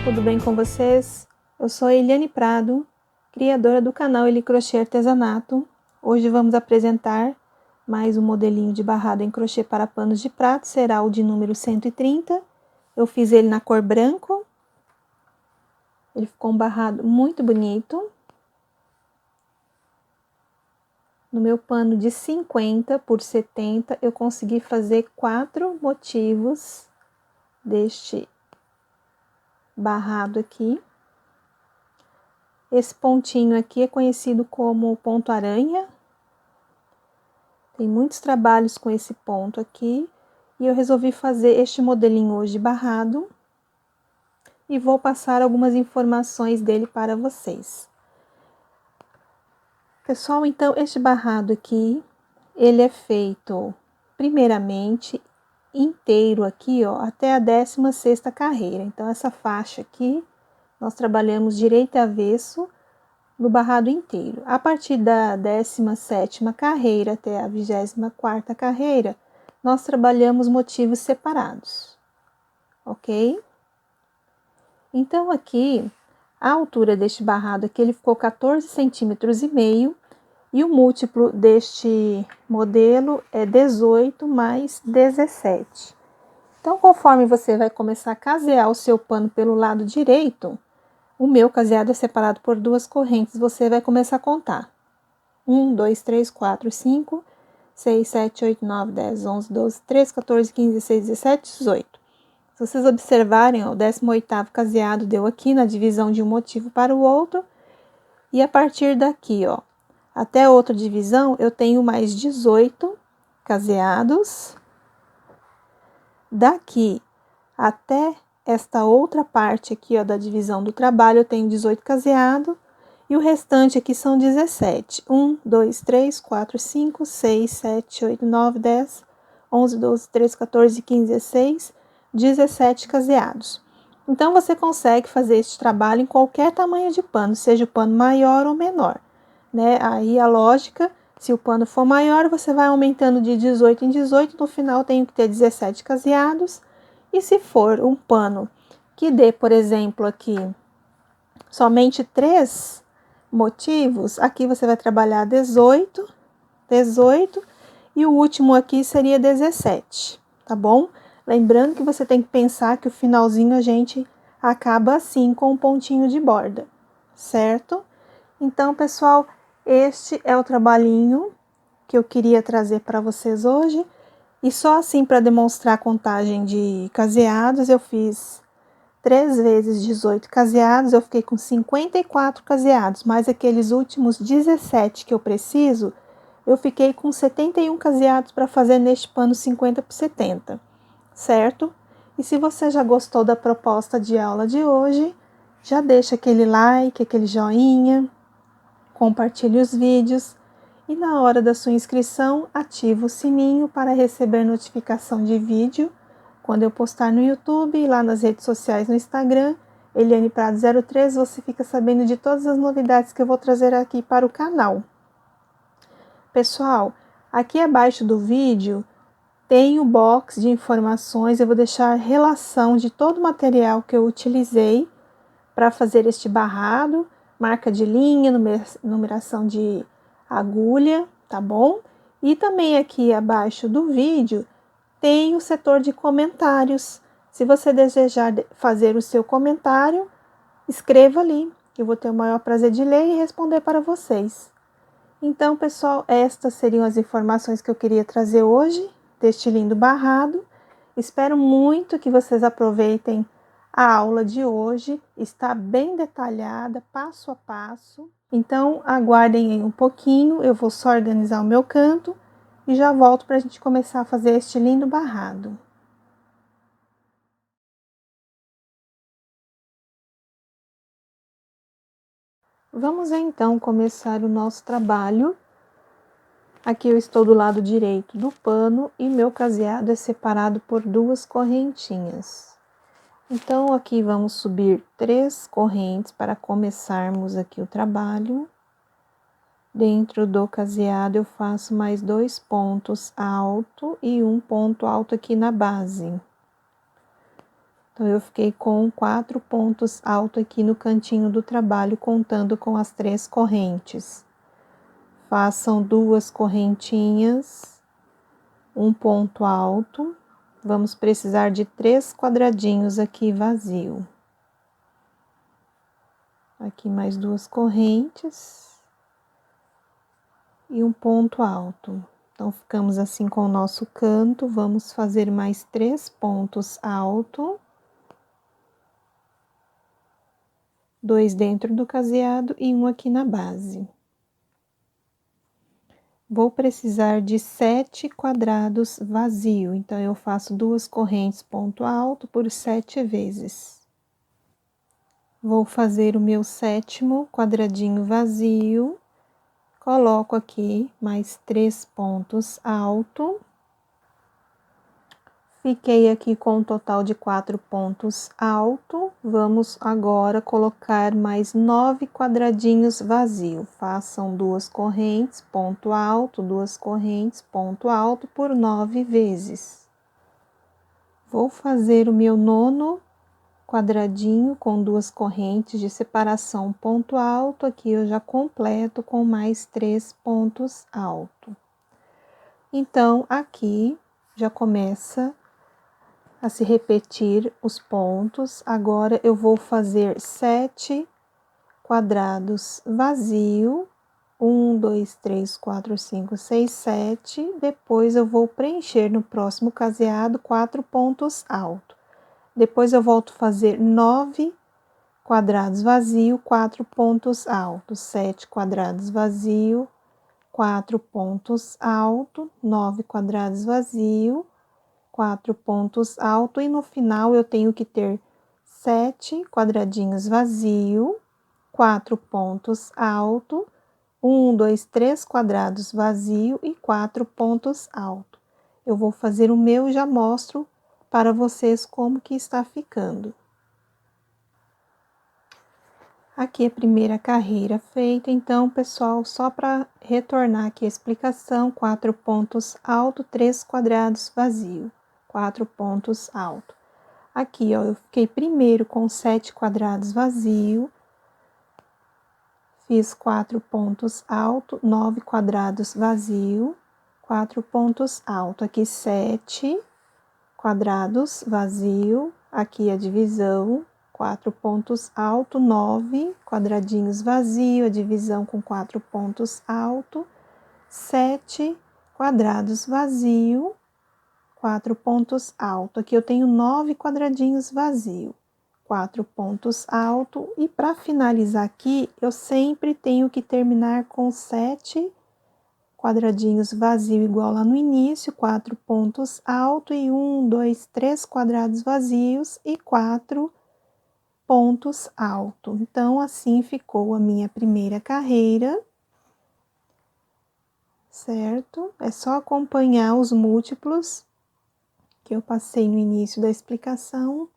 tudo bem com vocês? Eu sou a Eliane Prado, criadora do canal Eli Crochê Artesanato. Hoje vamos apresentar mais um modelinho de barrado em crochê para panos de prato, será o de número 130. Eu fiz ele na cor branco, ele ficou um barrado muito bonito. No meu pano de 50 por 70, eu consegui fazer 4 motivos deste barrado aqui. Esse pontinho aqui é conhecido como ponto aranha. Tem muitos trabalhos com esse ponto aqui. E eu resolvi fazer este modelinho hoje barrado. E vou passar algumas informações dele para vocês. Pessoal, então, este barrado aqui, ele é feito, primeiramente, inteiro aqui, ó, até a 16ª carreira. Então, essa faixa aqui, nós trabalhamos direito e avesso no barrado inteiro. A partir da 17ª carreira até a 24ª carreira, nós trabalhamos motivos separados, ok? Então, aqui, a altura deste barrado aqui, ele ficou 14,5 centímetros, e o múltiplo deste modelo é 18 mais 17. Então, conforme você vai começar a casear o seu pano pelo lado direito, o meu caseado é separado por 2 correntes, você vai começar a contar. 1, 2, 3, 4, 5, 6, 7, 8, 9, 10, 11, 12, 13, 14, 15, 16, 17, 18. Se vocês observarem, ó, o 18º caseado deu aqui na divisão de um motivo para o outro. E a partir daqui, ó, até outra divisão, eu tenho mais 18 caseados. Daqui até esta outra parte aqui, ó, da divisão do trabalho, eu tenho 18 caseados. E o restante aqui são 17. 1, 2, 3, 4, 5, 6, 7, 8, 9, 10, 11, 12, 13, 14, 15, 16, 17 caseados. Então, você consegue fazer este trabalho em qualquer tamanho de pano, seja o pano maior ou menor, né? Aí, a lógica, se o pano for maior, você vai aumentando de 18 em 18, no final tenho que ter 17 caseados. E se for um pano que dê, por exemplo, aqui, somente 3 motivos, aqui você vai trabalhar 18, e o último aqui seria 17, tá bom? Lembrando que você tem que pensar que o finalzinho a gente acaba assim com um pontinho de borda, certo? Então, pessoal, este é o trabalhinho que eu queria trazer para vocês hoje. E só assim, para demonstrar a contagem de caseados, eu fiz 3 vezes 18 caseados, eu fiquei com 54 caseados, mais aqueles últimos 17 que eu preciso, eu fiquei com 71 caseados para fazer neste pano 50 por 70, certo? E se você já gostou da proposta de aula de hoje, já deixa aquele like, aquele joinha, compartilhe os vídeos e na hora da sua inscrição, ativa o sininho para receber notificação de vídeo quando eu postar no YouTube e lá nas redes sociais no Instagram, Eliane Prado 03, você fica sabendo de todas as novidades que eu vou trazer aqui para o canal. Pessoal, aqui abaixo do vídeo tem o box de informações, eu vou deixar a relação de todo o material que eu utilizei para fazer este barrado, marca de linha, numeração de agulha, tá bom? E também aqui abaixo do vídeo tem o setor de comentários. Se você desejar fazer o seu comentário, escreva ali. Eu vou ter o maior prazer de ler e responder para vocês. Então, pessoal, estas seriam as informações que eu queria trazer hoje deste lindo barrado. Espero muito que vocês aproveitem a aula de hoje. Está bem detalhada, passo a passo. Então, aguardem aí um pouquinho, eu vou só organizar o meu canto e já volto para a gente começar a fazer este lindo barrado. Vamos então começar o nosso trabalho. Aqui eu estou do lado direito do pano e meu caseado é separado por 2 correntinhas. Então, aqui vamos subir 3 correntes para começarmos aqui o trabalho. Dentro do caseado eu faço mais 2 pontos altos e um ponto alto aqui na base. Então, eu fiquei com 4 pontos altos aqui no cantinho do trabalho, contando com as 3 correntes. Façam 2 correntinhas, um ponto alto. Vamos precisar de 3 quadradinhos aqui vazio. Aqui mais 2 correntes e um ponto alto. Então, ficamos assim com o nosso canto. Vamos fazer mais 3 pontos altos. 2 dentro do caseado e um aqui na base. Vou precisar de 7 quadrados vazio, então eu faço 2 correntes ponto alto por 7 vezes. Vou fazer o meu 7º quadradinho vazio, coloco aqui mais 3 pontos alto. Fiquei aqui com um total de 4 pontos alto. Vamos agora colocar mais 9 quadradinhos vazio. Façam 2 correntes, ponto alto, 2 correntes, ponto alto por 9 vezes. Vou fazer o meu 9º quadradinho com 2 correntes de separação, ponto alto. Aqui eu já completo com mais 3 pontos alto. Então, aqui já começa a se repetir os pontos. Agora, eu vou fazer 7 quadrados vazio, 1, 2, 3, 4, 5, 6, 7. Depois, eu vou preencher no próximo caseado 4 pontos altos. Depois, eu volto a fazer 9 quadrados vazio, 4 pontos altos, 7 quadrados vazio, 4 pontos altos, 9 quadrados vazio, 4 pontos altos, e no final eu tenho que ter 7 quadradinhos vazio, 4 pontos altos, 1, 2, 3 quadrados vazio e 4 pontos altos. Eu vou fazer o meu e já mostro para vocês como que está ficando. Aqui é a primeira carreira feita, então, pessoal, só para retornar aqui a explicação, 4 pontos altos, 3 quadrados vazio. 4 pontos altos. Aqui, ó, eu fiquei primeiro com 7 quadrados vazio, fiz 4 pontos altos, 9 quadrados vazio, 4 pontos altos. Aqui, 7 quadrados vazio, aqui a divisão, 4 pontos altos, 9 quadradinhos vazio, a divisão com 4 pontos altos, 7 quadrados vazio, 4 pontos altos. Aqui eu tenho 9 quadradinhos vazio, 4 pontos altos. E para finalizar aqui, eu sempre tenho que terminar com 7 quadradinhos vazio, igual lá no início, 4 pontos altos e 1, 2, 3 quadrados vazios e 4 pontos altos. Então, assim ficou a minha primeira carreira, certo? É só acompanhar os múltiplos que eu passei no início da explicação.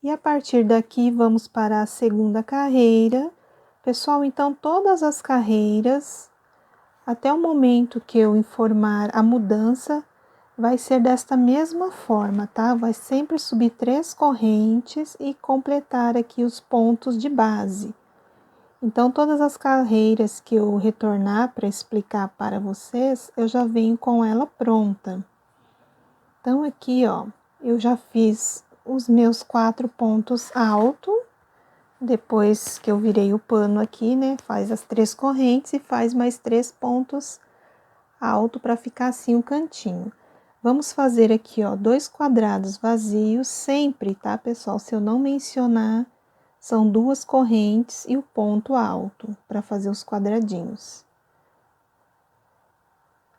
E a partir daqui, vamos para a segunda carreira. Pessoal, então, todas as carreiras, até o momento que eu informar a mudança, vai ser desta mesma forma, tá? Vai sempre subir 3 correntes e completar aqui os pontos de base. Então, todas as carreiras que eu retornar para explicar para vocês, eu já venho com ela pronta. Então, aqui, ó, eu já fiz os meus 4 pontos altos. Depois que eu virei o pano aqui, né, faz as 3 correntes e faz mais 3 pontos altos para ficar assim o cantinho. Vamos fazer aqui, ó, 2 quadrados vazios, sempre, tá, pessoal? Se eu não mencionar, são 2 correntes e o ponto alto para fazer os quadradinhos.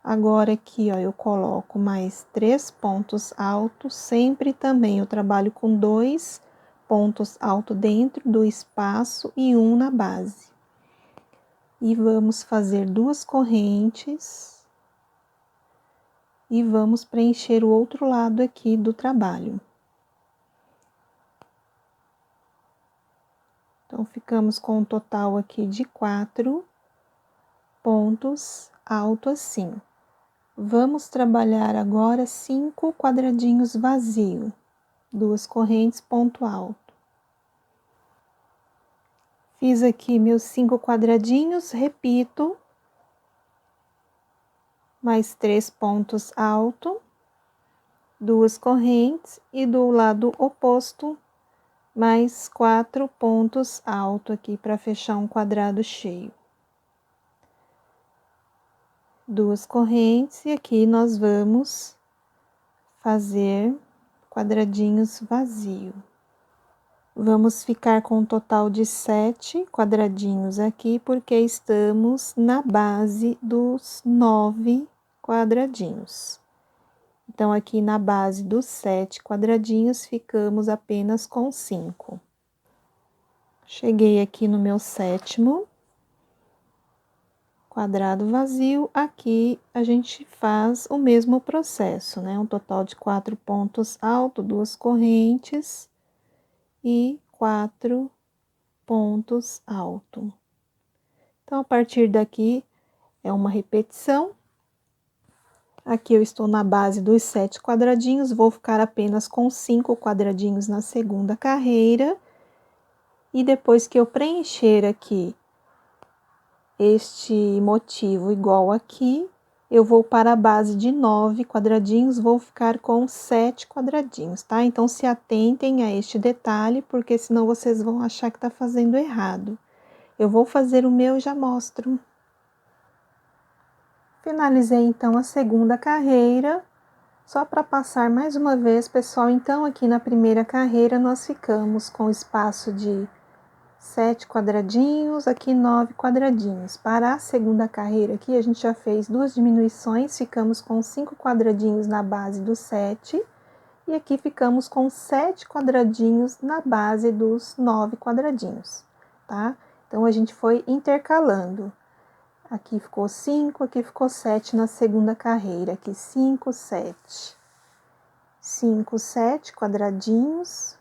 Agora aqui, ó, eu coloco mais 3 pontos altos, sempre também eu trabalho com 2 pontos altos dentro do espaço e um na base. E vamos fazer 2 correntes e vamos preencher o outro lado aqui do trabalho. Então, ficamos com um total aqui de 4 pontos altos assim. Vamos trabalhar agora 5 quadradinhos vazio, 2 correntes, ponto alto. Fiz aqui meus 5 quadradinhos, repito, mais 3 pontos altos, 2 correntes e do lado oposto, mais 4 pontos altos aqui para fechar um quadrado cheio. 2 correntes e aqui nós vamos fazer quadradinhos vazio. Vamos ficar com um total de 7 quadradinhos aqui, porque estamos na base dos 9 quadradinhos. Então, aqui na base dos 7 quadradinhos, ficamos apenas com 5. Cheguei aqui no meu 7º quadrado vazio, aqui a gente faz o mesmo processo, né? Um total de 4 pontos altos, 2 correntes e 4 pontos altos. Então, a partir daqui, é uma repetição. Aqui eu estou na base dos 7 quadradinhos, vou ficar apenas com 5 quadradinhos na segunda carreira. E depois que eu preencher aqui este motivo igual aqui, eu vou para a base de 9 quadradinhos, vou ficar com 7 quadradinhos, tá? Então, se atentem a este detalhe, porque senão vocês vão achar que tá fazendo errado. Eu vou fazer o meu e já mostro. Finalizei, então, a segunda carreira. Só para passar mais uma vez, pessoal, então, aqui na primeira carreira, nós ficamos com espaço de 7 quadradinhos, aqui 9 quadradinhos. Para a segunda carreira aqui, a gente já fez 2 diminuições, ficamos com 5 quadradinhos na base dos 7, e aqui ficamos com 7 quadradinhos na base dos 9 quadradinhos, tá? Então, a gente foi intercalando. Aqui ficou 5, aqui ficou 7 na segunda carreira, aqui 5, 7. 5, 7 quadradinhos.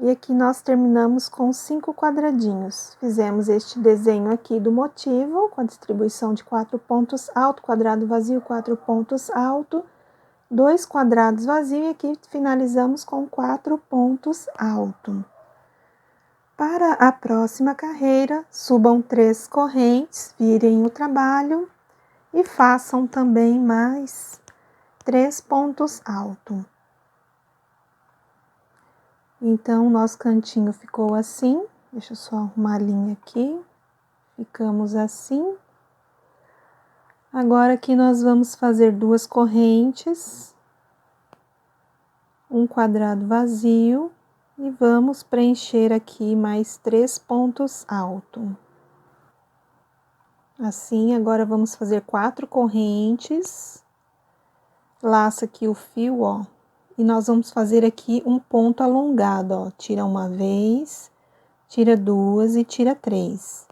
E aqui nós terminamos com 5 quadradinhos. Fizemos este desenho aqui do motivo, com a distribuição de 4 pontos alto, quadrado vazio, 4 pontos alto, 2 quadrados vazios, e aqui finalizamos com 4 pontos alto. Para a próxima carreira, subam 3 correntes, virem o trabalho e façam também mais 3 pontos alto. Então, o nosso cantinho ficou assim. Deixa eu só arrumar a linha aqui. Ficamos assim. Agora, aqui nós vamos fazer 2 correntes, um quadrado vazio, e vamos preencher aqui mais 3 pontos altos. Assim, agora vamos fazer 4 correntes, laça aqui o fio, ó, e nós vamos fazer aqui um ponto alongado, ó, tira uma vez, tira 2 e tira 3.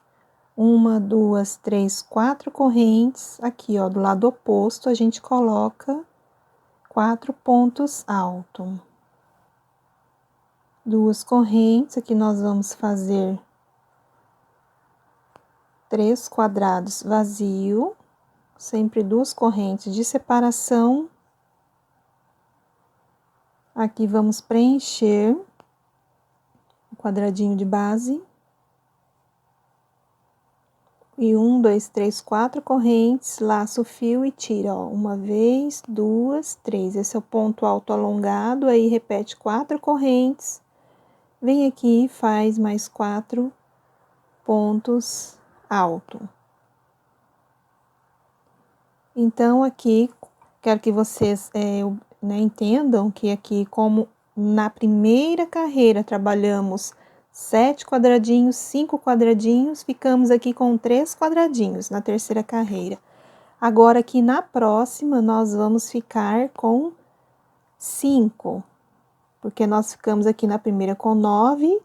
1, 2, 3, 4 correntes, aqui, ó, do lado oposto, a gente coloca 4 pontos altos. 2 correntes, aqui nós vamos fazer 3 quadrados vazio, sempre 2 correntes de separação. Aqui vamos preencher o quadradinho de base. E 1, 2, 3, 4 correntes, laço o fio e tira, ó, uma vez, 2, 3. Esse é o ponto alto alongado, aí repete 4 correntes. Vem aqui e faz mais 4 pontos altos. Então, aqui, quero que vocês entendam que aqui, como na primeira carreira trabalhamos 7 quadradinhos, 5 quadradinhos, ficamos aqui com 3 quadradinhos na terceira carreira. Agora, aqui na próxima, nós vamos ficar com 5, porque nós ficamos aqui na primeira com 9,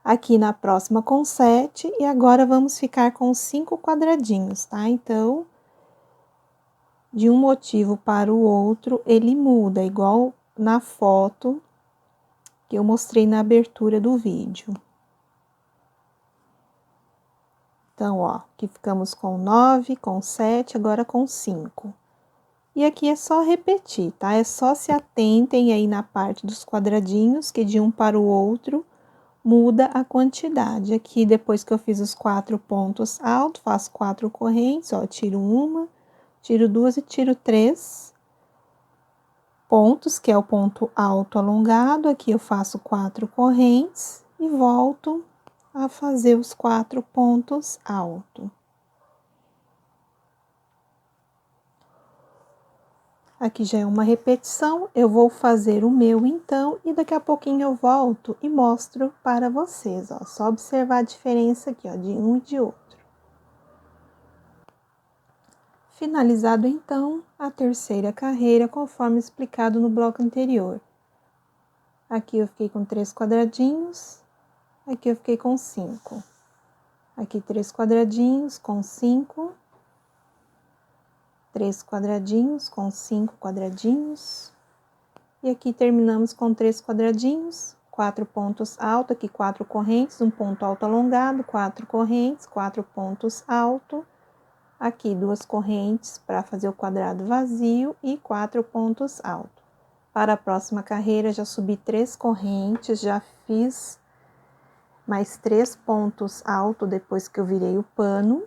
aqui na próxima com 7, e agora vamos ficar com 5 quadradinhos, tá? Então, de um motivo para o outro, ele muda, igual na foto que eu mostrei na abertura do vídeo. Então, ó, aqui ficamos com 9, com 7, agora com 5. E aqui é só repetir, tá? É só se atentem aí na parte dos quadradinhos, que de um para o outro muda a quantidade. Aqui, depois que eu fiz os 4 pontos altos, faço 4 correntes, ó, tiro uma, tiro duas e tiro 3 pontos, que é o ponto alto alongado. Aqui eu faço 4 correntes e volto a fazer os 4 pontos altos. Aqui já é uma repetição, eu vou fazer o meu então, e daqui a pouquinho eu volto e mostro para vocês, ó. Só observar a diferença aqui, ó, de um e de outro. Finalizado então a terceira carreira, conforme explicado no bloco anterior. Aqui eu fiquei com 3 quadradinhos, aqui eu fiquei com 5. Aqui 3 quadradinhos com 5. 3 quadradinhos com 5 quadradinhos. E aqui terminamos com 3 quadradinhos, 4 pontos altos, aqui 4 correntes, um ponto alto alongado, 4 correntes, 4 pontos altos. Aqui 2 correntes para fazer o quadrado vazio e 4 pontos altos. Para a próxima carreira, já subi 3 correntes, já fiz mais 3 pontos altos depois que eu virei o pano.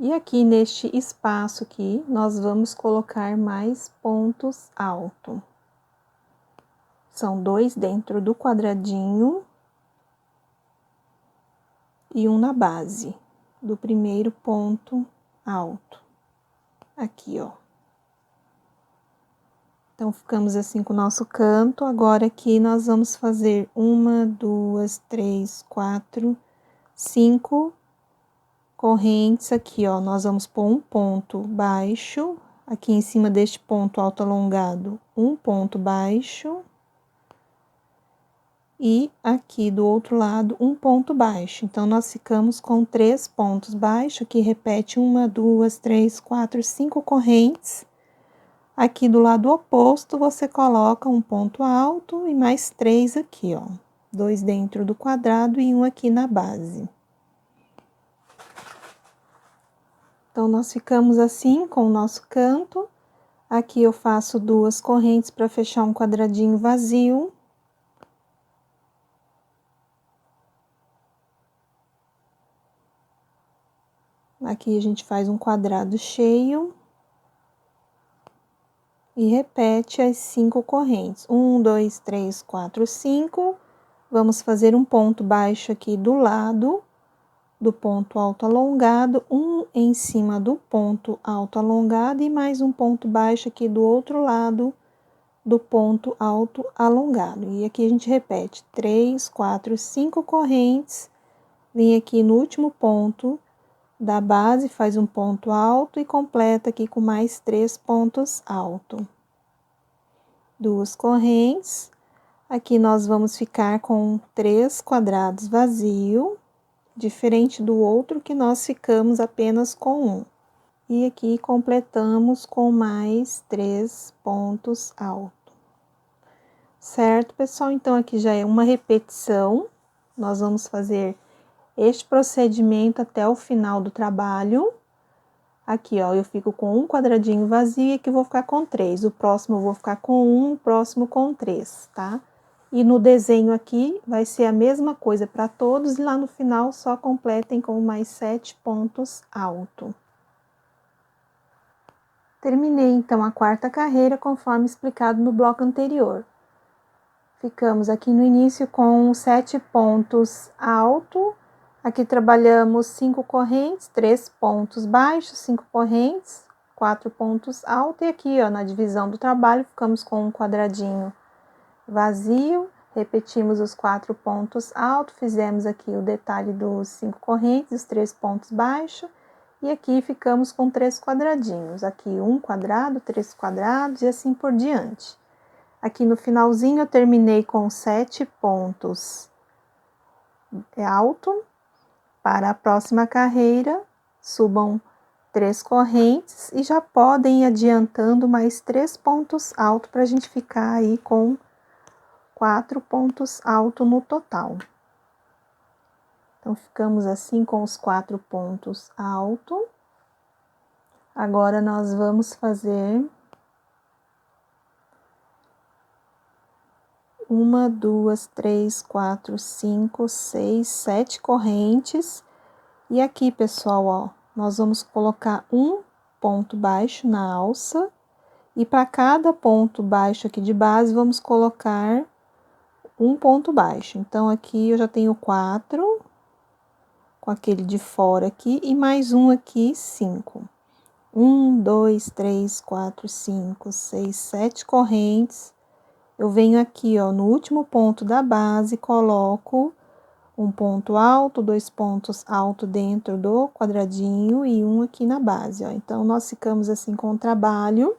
E aqui neste espaço aqui, nós vamos colocar mais pontos altos. São 2 dentro do quadradinho e um na base do primeiro ponto alto. Aqui, ó. Então, ficamos assim com o nosso canto. Agora, aqui, nós vamos fazer 1, 2, 3, 4, 5 correntes aqui, ó. Nós vamos pôr um ponto baixo, aqui em cima deste ponto alto alongado, um ponto baixo. E aqui do outro lado, um ponto baixo. Então, nós ficamos com 3 pontos baixos, que repete 1, 2, 3, 4, 5 correntes. Aqui do lado oposto, você coloca um ponto alto e mais 3 aqui, ó. 2 dentro do quadrado e um aqui na base. Então, nós ficamos assim com o nosso canto. Aqui eu faço 2 correntes para fechar um quadradinho vazio. Aqui a gente faz um quadrado cheio. E repete as 5 correntes. 1, 2, 3, 4, 5. Vamos fazer um ponto baixo aqui do lado do ponto alto alongado, um em cima do ponto alto alongado e mais um ponto baixo aqui do outro lado do ponto alto alongado. E aqui a gente repete 3, 4, 5 correntes. Vem aqui no último ponto da base, faz um ponto alto e completa aqui com mais 3 pontos altos. 2 correntes. Aqui nós vamos ficar com 3 quadrados vazio, diferente do outro que nós ficamos apenas com um. E aqui completamos com mais 3 pontos altos. Certo, pessoal? Então, aqui já é uma repetição. Nós vamos fazer este procedimento até o final do trabalho. Aqui, ó, eu fico com um quadradinho vazio e aqui eu vou ficar com 3. O próximo eu vou ficar com 1, o próximo com 3, tá? E no desenho aqui vai ser a mesma coisa para todos e lá no final só completem com mais 7 pontos altos. Terminei então a quarta carreira conforme explicado no bloco anterior. Ficamos aqui no início com 7 pontos altos. Aqui trabalhamos 5 correntes, 3 pontos baixos, 5 correntes, 4 pontos altos. E aqui, ó, na divisão do trabalho, ficamos com um quadradinho vazio. Repetimos os 4 pontos altos, fizemos aqui o detalhe dos 5 correntes, os 3 pontos baixos. E aqui ficamos com 3 quadradinhos. Aqui um quadrado, 3 quadrados e assim por diante. Aqui no finalzinho eu terminei com 7 pontos altos. Para a próxima carreira, subam 3 correntes e já podem ir adiantando mais 3 pontos altos para a gente ficar aí com 4 pontos altos no total. Então, ficamos assim com os 4 pontos altos. Agora, nós vamos fazer 1, 2, 3, 4, 5, 6, 7 correntes. E aqui, pessoal, ó, nós vamos colocar um ponto baixo na alça. E para cada ponto baixo aqui de base, vamos colocar um ponto baixo. Então, aqui eu já tenho 4, com aquele de fora aqui, e mais um aqui, 5. 1, 2, 3, 4, 5, 6, 7 correntes. Eu venho aqui, ó, no último ponto da base, coloco um ponto alto, 2 pontos altos dentro do quadradinho e um aqui na base, ó. Então, nós ficamos assim com o trabalho.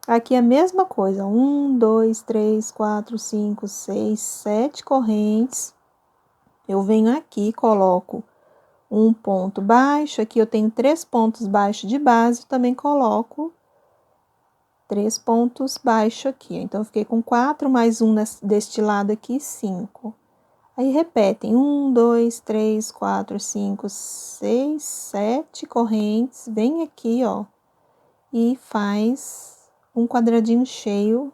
Aqui é a mesma coisa, 1, 2, 3, 4, 5, 6, 7 correntes. Eu venho aqui, coloco um ponto baixo, aqui eu tenho 3 pontos baixos de base, também coloco 3 pontos baixos aqui. Então, eu fiquei com 4, mais um deste lado aqui, 5. Aí, repetem, 1, 2, 3, 4, 5, 6, 7 correntes. Vem aqui, ó, e faz um quadradinho cheio,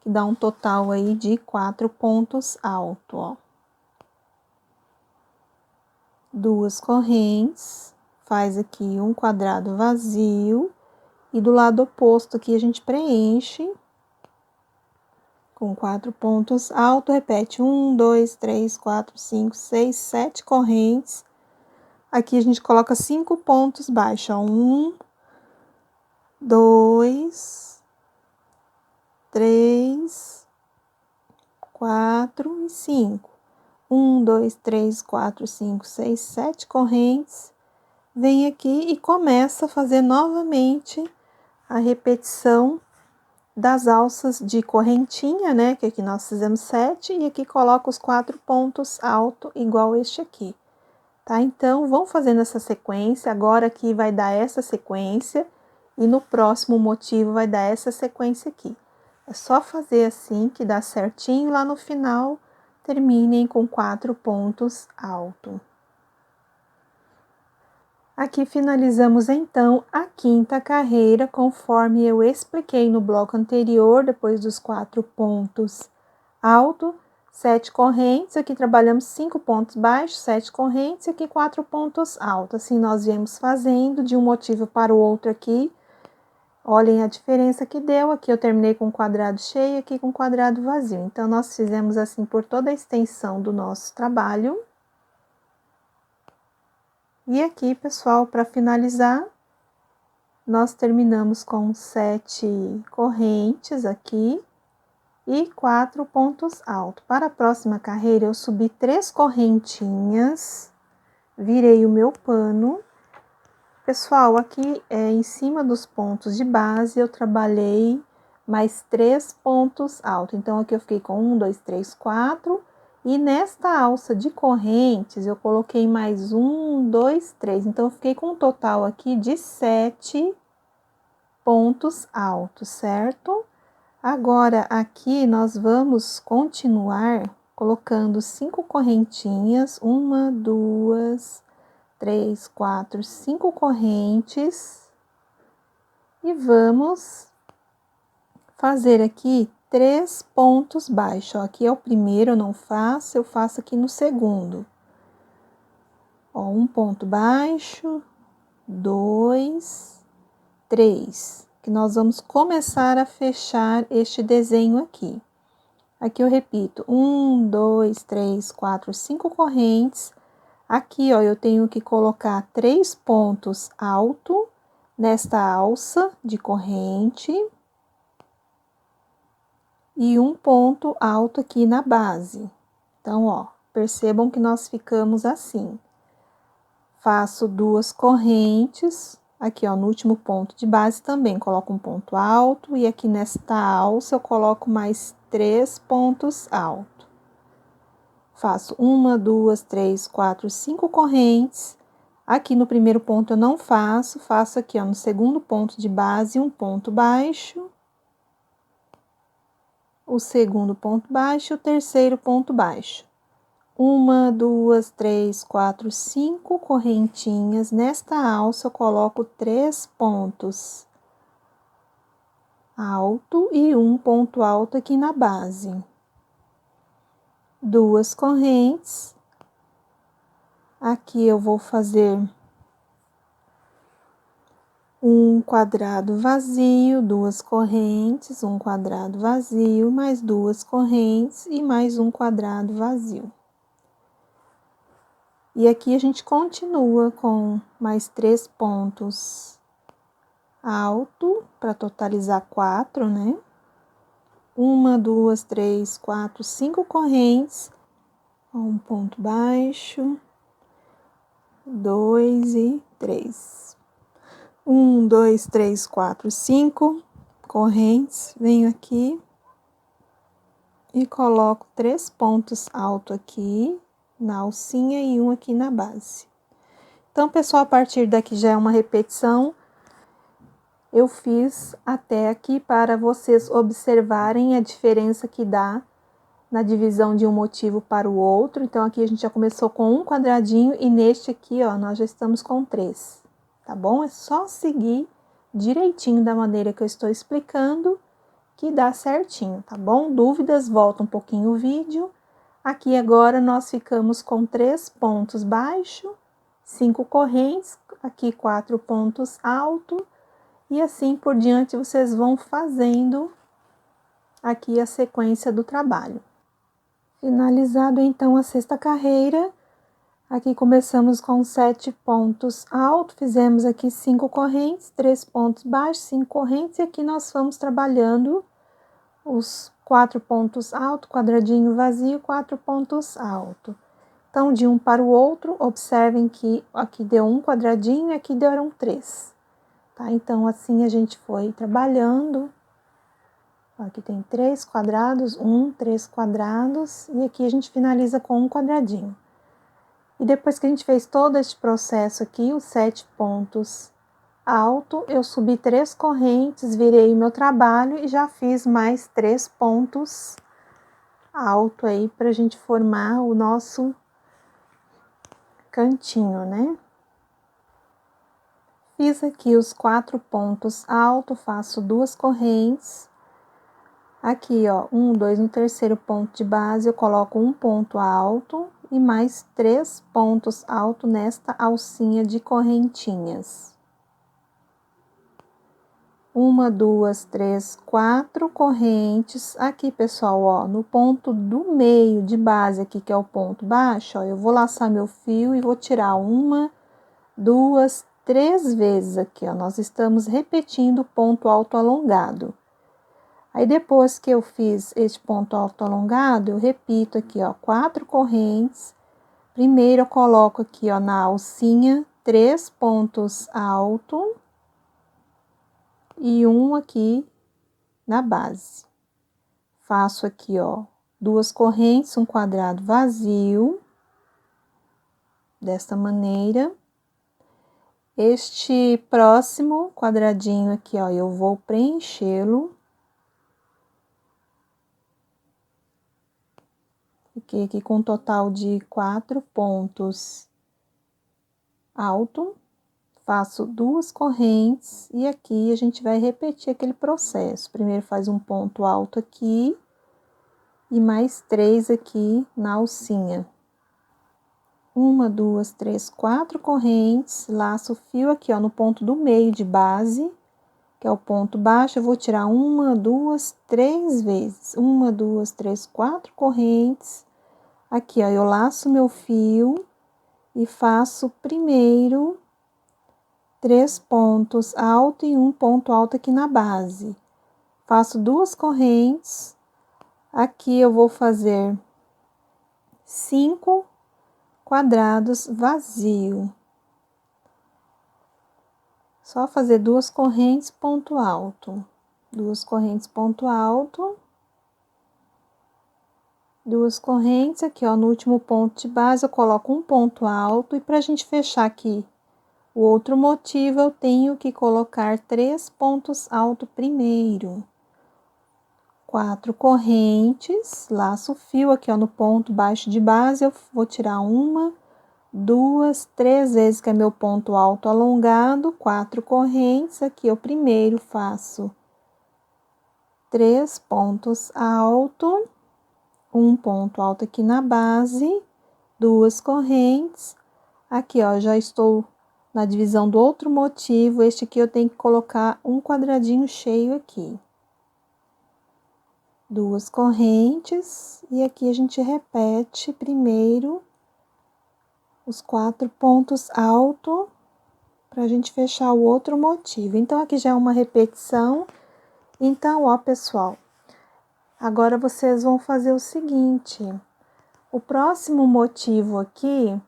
que dá um total aí de 4 pontos altos, ó. 2 correntes, faz aqui um quadrado vazio, e do lado oposto aqui a gente preenche com 4 pontos altos, repete 1, 2, 3, 4, 5, 6, 7 correntes. Aqui a gente coloca 5 pontos baixos, ó, 1, 2, 3, 4 e 5. 1, 2, 3, 4, 5, 6, 7 correntes. Vem aqui e começa a fazer novamente a repetição das alças de correntinha, né? Que aqui nós fizemos 7 e aqui coloca os 4 pontos altos, igual este aqui, tá? Então, vão fazendo essa sequência. Agora aqui vai dar essa sequência e no próximo motivo vai dar essa sequência aqui. É só fazer assim que dá certinho. Lá no final, terminem com 4 pontos altos. Aqui finalizamos então a 5ª carreira, conforme eu expliquei no bloco anterior. Depois dos 4 pontos altos, 7 correntes, aqui trabalhamos 5 pontos baixos, 7 correntes, aqui 4 pontos altos. Assim nós viemos fazendo de um motivo para o outro aqui. Olhem a diferença que deu, aqui eu terminei com quadrado cheio, aqui com quadrado vazio. Então, nós fizemos assim por toda a extensão do nosso trabalho. E aqui, pessoal, para finalizar, nós terminamos com 7 correntes aqui e 4 pontos altos. Para a próxima carreira, eu subi 3 correntinhas, virei o meu pano. Pessoal, aqui em cima dos pontos de base, eu trabalhei mais 3 pontos altos. Então, aqui eu fiquei com 1, 2, 3, 4. E nesta alça de correntes, eu coloquei mais 1, 2, 3. Então, eu fiquei com um total aqui de 7 pontos altos, certo? Agora, aqui nós vamos continuar colocando 5 correntinhas. 1, 2, 3, 4, 5 correntes. E vamos fazer aqui 3 pontos baixos, ó. Aqui é o primeiro, eu não faço, eu faço aqui no segundo. Ó, um ponto baixo, 2, 3, que nós vamos começar a fechar este desenho aqui. Aqui eu repito, 1, 2, 3, 4, 5 correntes. Aqui, ó, eu tenho que colocar 3 pontos altos nesta alça de corrente. E um ponto alto aqui na base. Então, ó, percebam que nós ficamos assim. Faço 2 correntes, aqui, ó, no último ponto de base também coloco um ponto alto, e aqui nesta alça eu coloco mais 3 pontos altos. Faço 1, 2, 3, 4, 5 correntes. Aqui no primeiro ponto eu não faço, faço aqui, ó, no segundo ponto de base um ponto baixo. O segundo ponto baixo, o terceiro ponto baixo. 1, 2, 3, 4, 5 correntinhas. Nesta alça, eu coloco 3 pontos alto e um ponto alto aqui na base. 2 correntes. Aqui eu vou fazer um quadrado vazio, 2 correntes, um quadrado vazio, mais 2 correntes e mais um quadrado vazio. E aqui a gente continua com mais 3 pontos alto, para totalizar 4, né? 1, 2, 3, 4, 5 correntes, um ponto baixo, 2 e 3. 1, 2, 3, 4, 5 correntes, venho aqui e coloco 3 pontos altos aqui na alcinha e um aqui na base. Então, pessoal, a partir daqui já é uma repetição. Eu fiz até aqui para vocês observarem a diferença que dá na divisão de um motivo para o outro. Então, aqui a gente já começou com um quadradinho e neste aqui, ó, nós já estamos com 3, tá bom? É só seguir direitinho da maneira que eu estou explicando que dá certinho, tá bom? Dúvidas, volta um pouquinho o vídeo. Aqui agora nós ficamos com 3 pontos baixos, 5 correntes, aqui 4 pontos altos. E assim por diante, vocês vão fazendo aqui a sequência do trabalho. Finalizado, então, a 6ª carreira, aqui começamos com 7 pontos altos, fizemos aqui 5 correntes, 3 pontos baixos, 5 correntes, e aqui nós vamos trabalhando os 4 pontos altos, quadradinho vazio, 4 pontos altos. Então, de um para o outro, observem que aqui deu um quadradinho e aqui deram 3. Tá? Então, assim a gente foi trabalhando. Aqui tem 3 quadrados, 3 quadrados, e aqui a gente finaliza com um quadradinho. E depois que a gente fez todo este processo aqui, os 7 pontos alto, eu subi 3 correntes, virei o meu trabalho e já fiz mais 3 pontos alto aí pra gente formar o nosso cantinho, né? Fiz aqui os 4 pontos alto, faço 2 correntes. Aqui, ó, 1, 2, no terceiro ponto de base, eu coloco um ponto alto e mais 3 pontos alto nesta alcinha de correntinhas. 1, 2, 3, 4 correntes. Aqui, pessoal, ó, no ponto do meio de base aqui, que é o ponto baixo, ó, eu vou laçar meu fio e vou tirar 1, 2, 3 vezes aqui, ó. Nós estamos repetindo o ponto alto alongado. Aí, depois que eu fiz este ponto alto alongado, eu repito aqui, ó, 4 correntes. Primeiro, eu coloco aqui, ó, na alcinha, 3 pontos altos e um aqui na base. Faço aqui, ó, 2 correntes, um quadrado vazio, desta maneira. Este próximo quadradinho aqui, ó, eu vou preenchê-lo. Fiquei aqui com um total de 4 pontos alto. Faço 2 correntes e aqui a gente vai repetir aquele processo. Primeiro faz um ponto alto aqui e mais 3 aqui na alcinha. 1, 2, 3, 4 correntes, laço o fio aqui, ó, no ponto do meio de base, que é o ponto baixo, eu vou tirar 1, 2, 3 vezes. 1, 2, 3, 4 correntes. Aqui, ó, eu laço meu fio e faço primeiro 3 pontos alto e um ponto alto aqui na base. Faço 2 correntes. Aqui eu vou fazer 5 quadrados vazio. Só fazer 2 correntes, ponto alto. 2 correntes, ponto alto. 2 correntes, aqui, ó, no último ponto de base, eu coloco um ponto alto. E pra gente fechar aqui o outro motivo, eu tenho que colocar 3 pontos altos primeiro. 4 correntes, laço o fio aqui, ó, no ponto baixo de base, eu vou tirar 1, 2, 3 vezes, que é meu ponto alto alongado, 4 correntes, aqui eu primeiro faço 3 pontos altos, um ponto alto aqui na base, 2 correntes. Aqui, ó, já estou na divisão do outro motivo. Este aqui eu tenho que colocar um quadradinho cheio aqui. 2 correntes, e aqui a gente repete primeiro os 4 pontos altos para a gente fechar o outro motivo. Então, aqui já é uma repetição. Então, ó, pessoal, agora vocês vão fazer o seguinte: o próximo motivo aqui,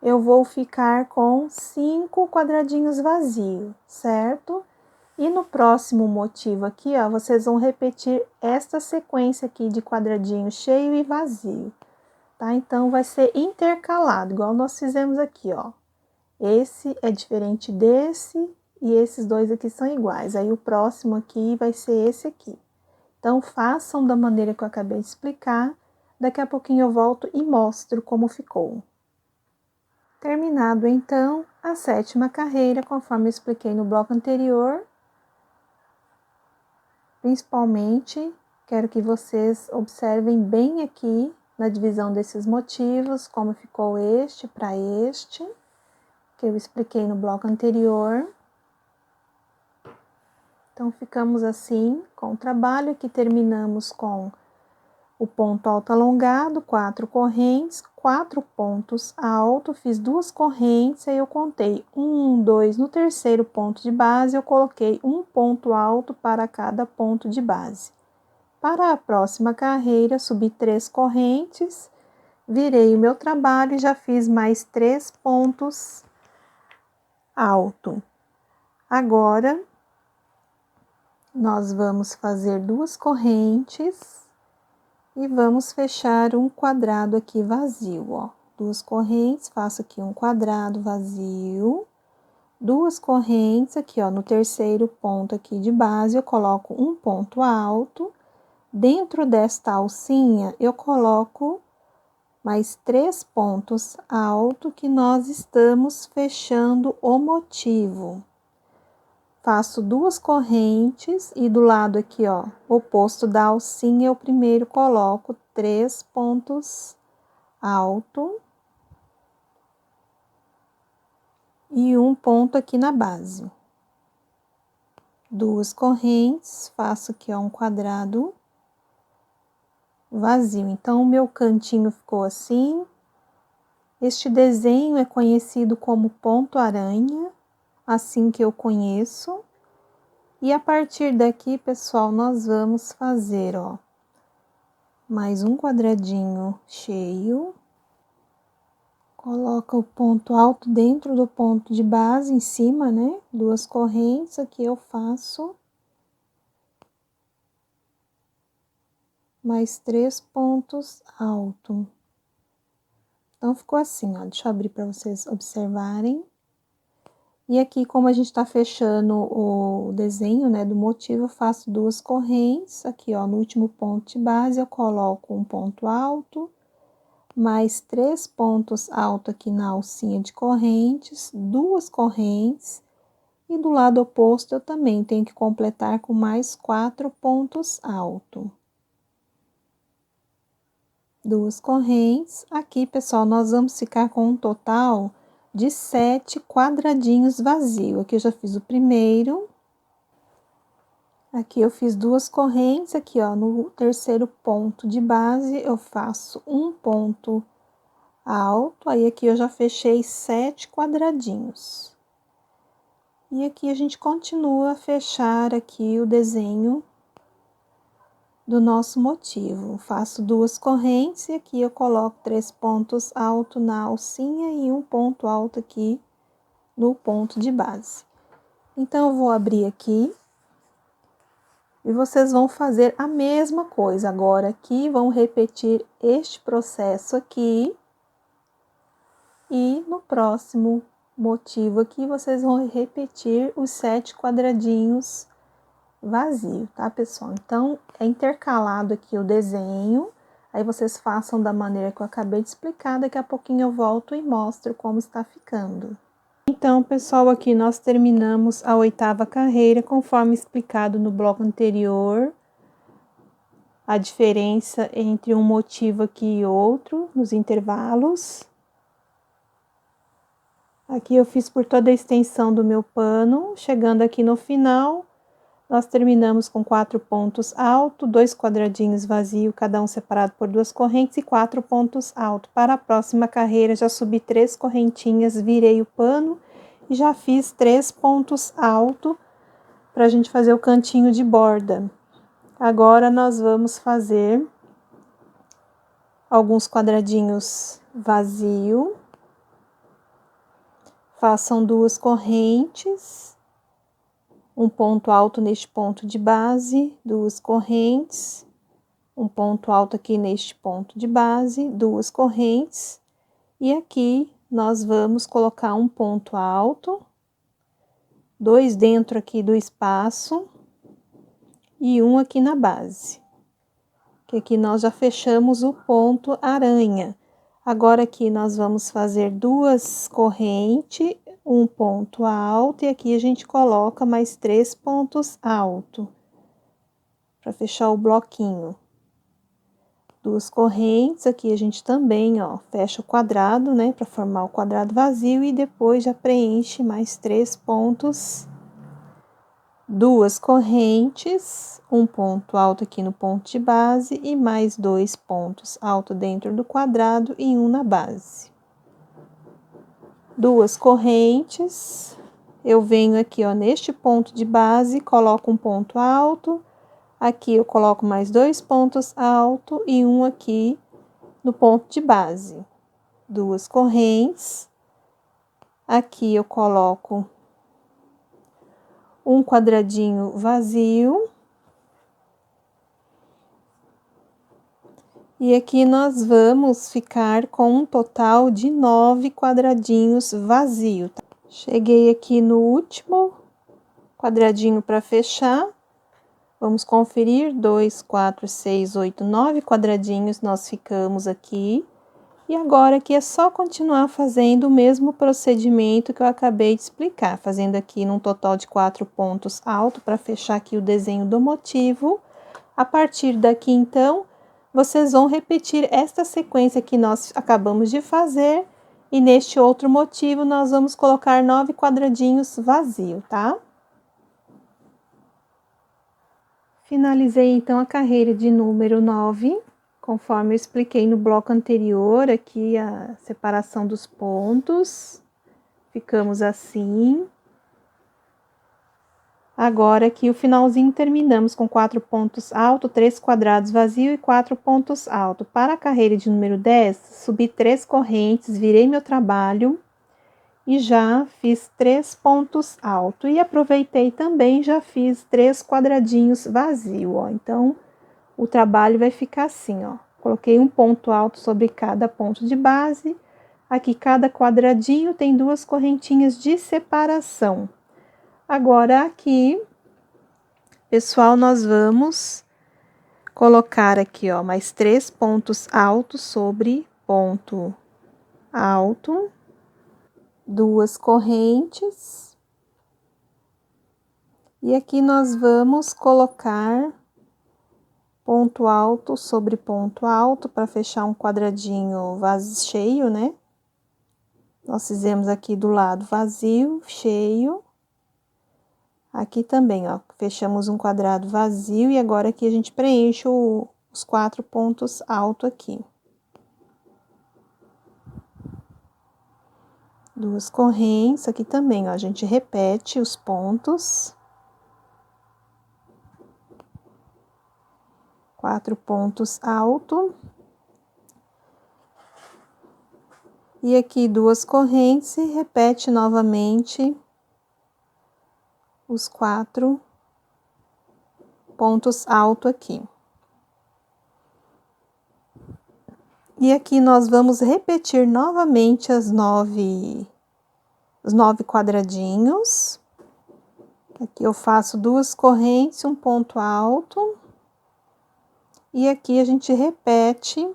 eu vou ficar com 5 quadradinhos vazios, certo? E no próximo motivo aqui, ó, vocês vão repetir esta sequência aqui de quadradinho cheio e vazio, tá? Então, vai ser intercalado, igual nós fizemos aqui, ó. Esse é diferente desse e esses dois aqui são iguais. Aí, o próximo aqui vai ser esse aqui. Então, façam da maneira que eu acabei de explicar. Daqui a pouquinho eu volto e mostro como ficou. Terminado, então, a 7ª carreira, conforme eu expliquei no bloco anterior. Principalmente, quero que vocês observem bem aqui na divisão desses motivos, como ficou este para este, que eu expliquei no bloco anterior. Então, ficamos assim com o trabalho. Aqui terminamos com o ponto alto alongado, 4 correntes, 4 pontos altos, fiz 2 correntes, aí eu contei 1, 2, no terceiro ponto de base, eu coloquei um ponto alto para cada ponto de base. Para a próxima carreira, subi 3 correntes, virei o meu trabalho e já fiz mais 3 pontos altos. Agora, nós vamos fazer 2 correntes e vamos fechar um quadrado aqui vazio, ó. 2 correntes, faço aqui um quadrado vazio, 2 correntes aqui, ó, no terceiro ponto aqui de base, eu coloco um ponto alto. Dentro desta alcinha, eu coloco mais 3 pontos altos que nós estamos fechando o motivo. Faço 2 correntes e do lado aqui, ó, oposto da alcinha, eu primeiro coloco 3 pontos altos e um ponto aqui na base. 2 correntes, faço aqui, ó, um quadrado vazio. Então, o meu cantinho ficou assim. Este desenho é conhecido como ponto aranha, assim que eu conheço. E a partir daqui, pessoal, nós vamos fazer, ó, mais um quadradinho cheio. Coloca o ponto alto dentro do ponto de base, em cima, né? 2 correntes, aqui eu faço mais 3 pontos altos. Então, ficou assim, ó, deixa eu abrir para vocês observarem. E aqui, como a gente tá fechando o desenho, né, do motivo, eu faço 2 correntes, aqui, ó, no último ponto de base, eu coloco um ponto alto, mais 3 pontos altos aqui na alcinha de correntes, 2 correntes, e do lado oposto eu também tenho que completar com mais 4 pontos altos. 2 correntes. Aqui, pessoal, nós vamos ficar com um total de 7 quadradinhos vazios. Aqui eu já fiz o primeiro. Aqui eu fiz 2 correntes, aqui, ó, no terceiro ponto de base, eu faço um ponto alto, aí aqui eu já fechei 7 quadradinhos. E aqui a gente continua a fechar aqui o desenho do nosso motivo. Faço 2 correntes e aqui eu coloco 3 pontos altos na alcinha e um ponto alto aqui no ponto de base. Então, eu vou abrir aqui e vocês vão fazer a mesma coisa. Agora, aqui, vão repetir este processo aqui e no próximo motivo aqui, vocês vão repetir os 7 quadradinhos vazio, tá, pessoal? Então, é intercalado aqui o desenho, aí vocês façam da maneira que eu acabei de explicar, daqui a pouquinho eu volto e mostro como está ficando. Então, pessoal, aqui nós terminamos a 8ª carreira, conforme explicado no bloco anterior. a diferença entre um motivo aqui e outro, nos intervalos. Aqui eu fiz por toda a extensão do meu pano, chegando aqui no final, nós terminamos com 4 pontos altos, 2 quadradinhos vazios, cada um separado por 2 correntes e 4 pontos altos. Para a próxima carreira, já subi 3 correntinhas, virei o pano e já fiz 3 pontos altos para a gente fazer o cantinho de borda. Agora, nós vamos fazer alguns quadradinhos vazios. Façam 2 correntes, um ponto alto neste ponto de base, 2 correntes, um ponto alto aqui neste ponto de base, 2 correntes, e aqui nós vamos colocar um ponto alto, 2 dentro aqui do espaço e um aqui na base, que aqui nós já fechamos o ponto aranha. Agora, aqui nós vamos fazer 2 correntes, um ponto alto, e aqui a gente coloca mais 3 pontos altos, para fechar o bloquinho. 2 correntes, aqui a gente também, ó, fecha o quadrado, né, para formar o quadrado vazio, e depois já preenche mais 3 pontos. 2 correntes, um ponto alto aqui no ponto de base e mais 2 pontos altos dentro do quadrado e um na base. 2 correntes, eu venho aqui, ó, neste ponto de base, coloco um ponto alto, aqui eu coloco mais 2 pontos altos e um aqui no ponto de base. 2 correntes, aqui eu coloco um quadradinho vazio. E aqui nós vamos ficar com um total de 9 quadradinhos vazios. Tá? Cheguei aqui no último quadradinho para fechar. Vamos conferir, 2, 4, 6, 8, 9 quadradinhos nós ficamos aqui. E agora aqui é só continuar fazendo o mesmo procedimento que eu acabei de explicar, fazendo aqui num total de 4 pontos altos para fechar aqui o desenho do motivo. A partir daqui, então, vocês vão repetir esta sequência que nós acabamos de fazer, e neste outro motivo nós vamos colocar 9 quadradinhos vazios, tá? Finalizei então a carreira de número 9. Conforme eu expliquei no bloco anterior, aqui a separação dos pontos, ficamos assim. Agora aqui o finalzinho terminamos com 4 pontos altos, 3 quadrados vazios e 4 pontos altos. Para a carreira de número 10, subi 3 correntes, virei meu trabalho e já fiz 3 pontos altos. E aproveitei também, já fiz 3 quadradinhos vazios, ó. Então, o trabalho vai ficar assim, ó. Coloquei um ponto alto sobre cada ponto de base. Aqui, cada quadradinho tem 2 correntinhas de separação. Agora, aqui, pessoal, nós vamos colocar aqui, ó, mais 3 pontos altos sobre ponto alto. 2 correntes. E aqui nós vamos colocar ponto alto sobre ponto alto para fechar um quadradinho vazio, cheio, né? Nós fizemos aqui do lado vazio, cheio. Aqui também, ó, fechamos um quadrado vazio e agora aqui a gente preenche os 4 pontos altos aqui. 2 correntes, aqui também, ó, a gente repete os pontos. 4 pontos altos. E aqui 2 correntes e repete novamente os 4 pontos altos aqui. E aqui nós vamos repetir novamente os 9 quadradinhos. Aqui eu faço 2 correntes, um ponto alto. E aqui a gente repete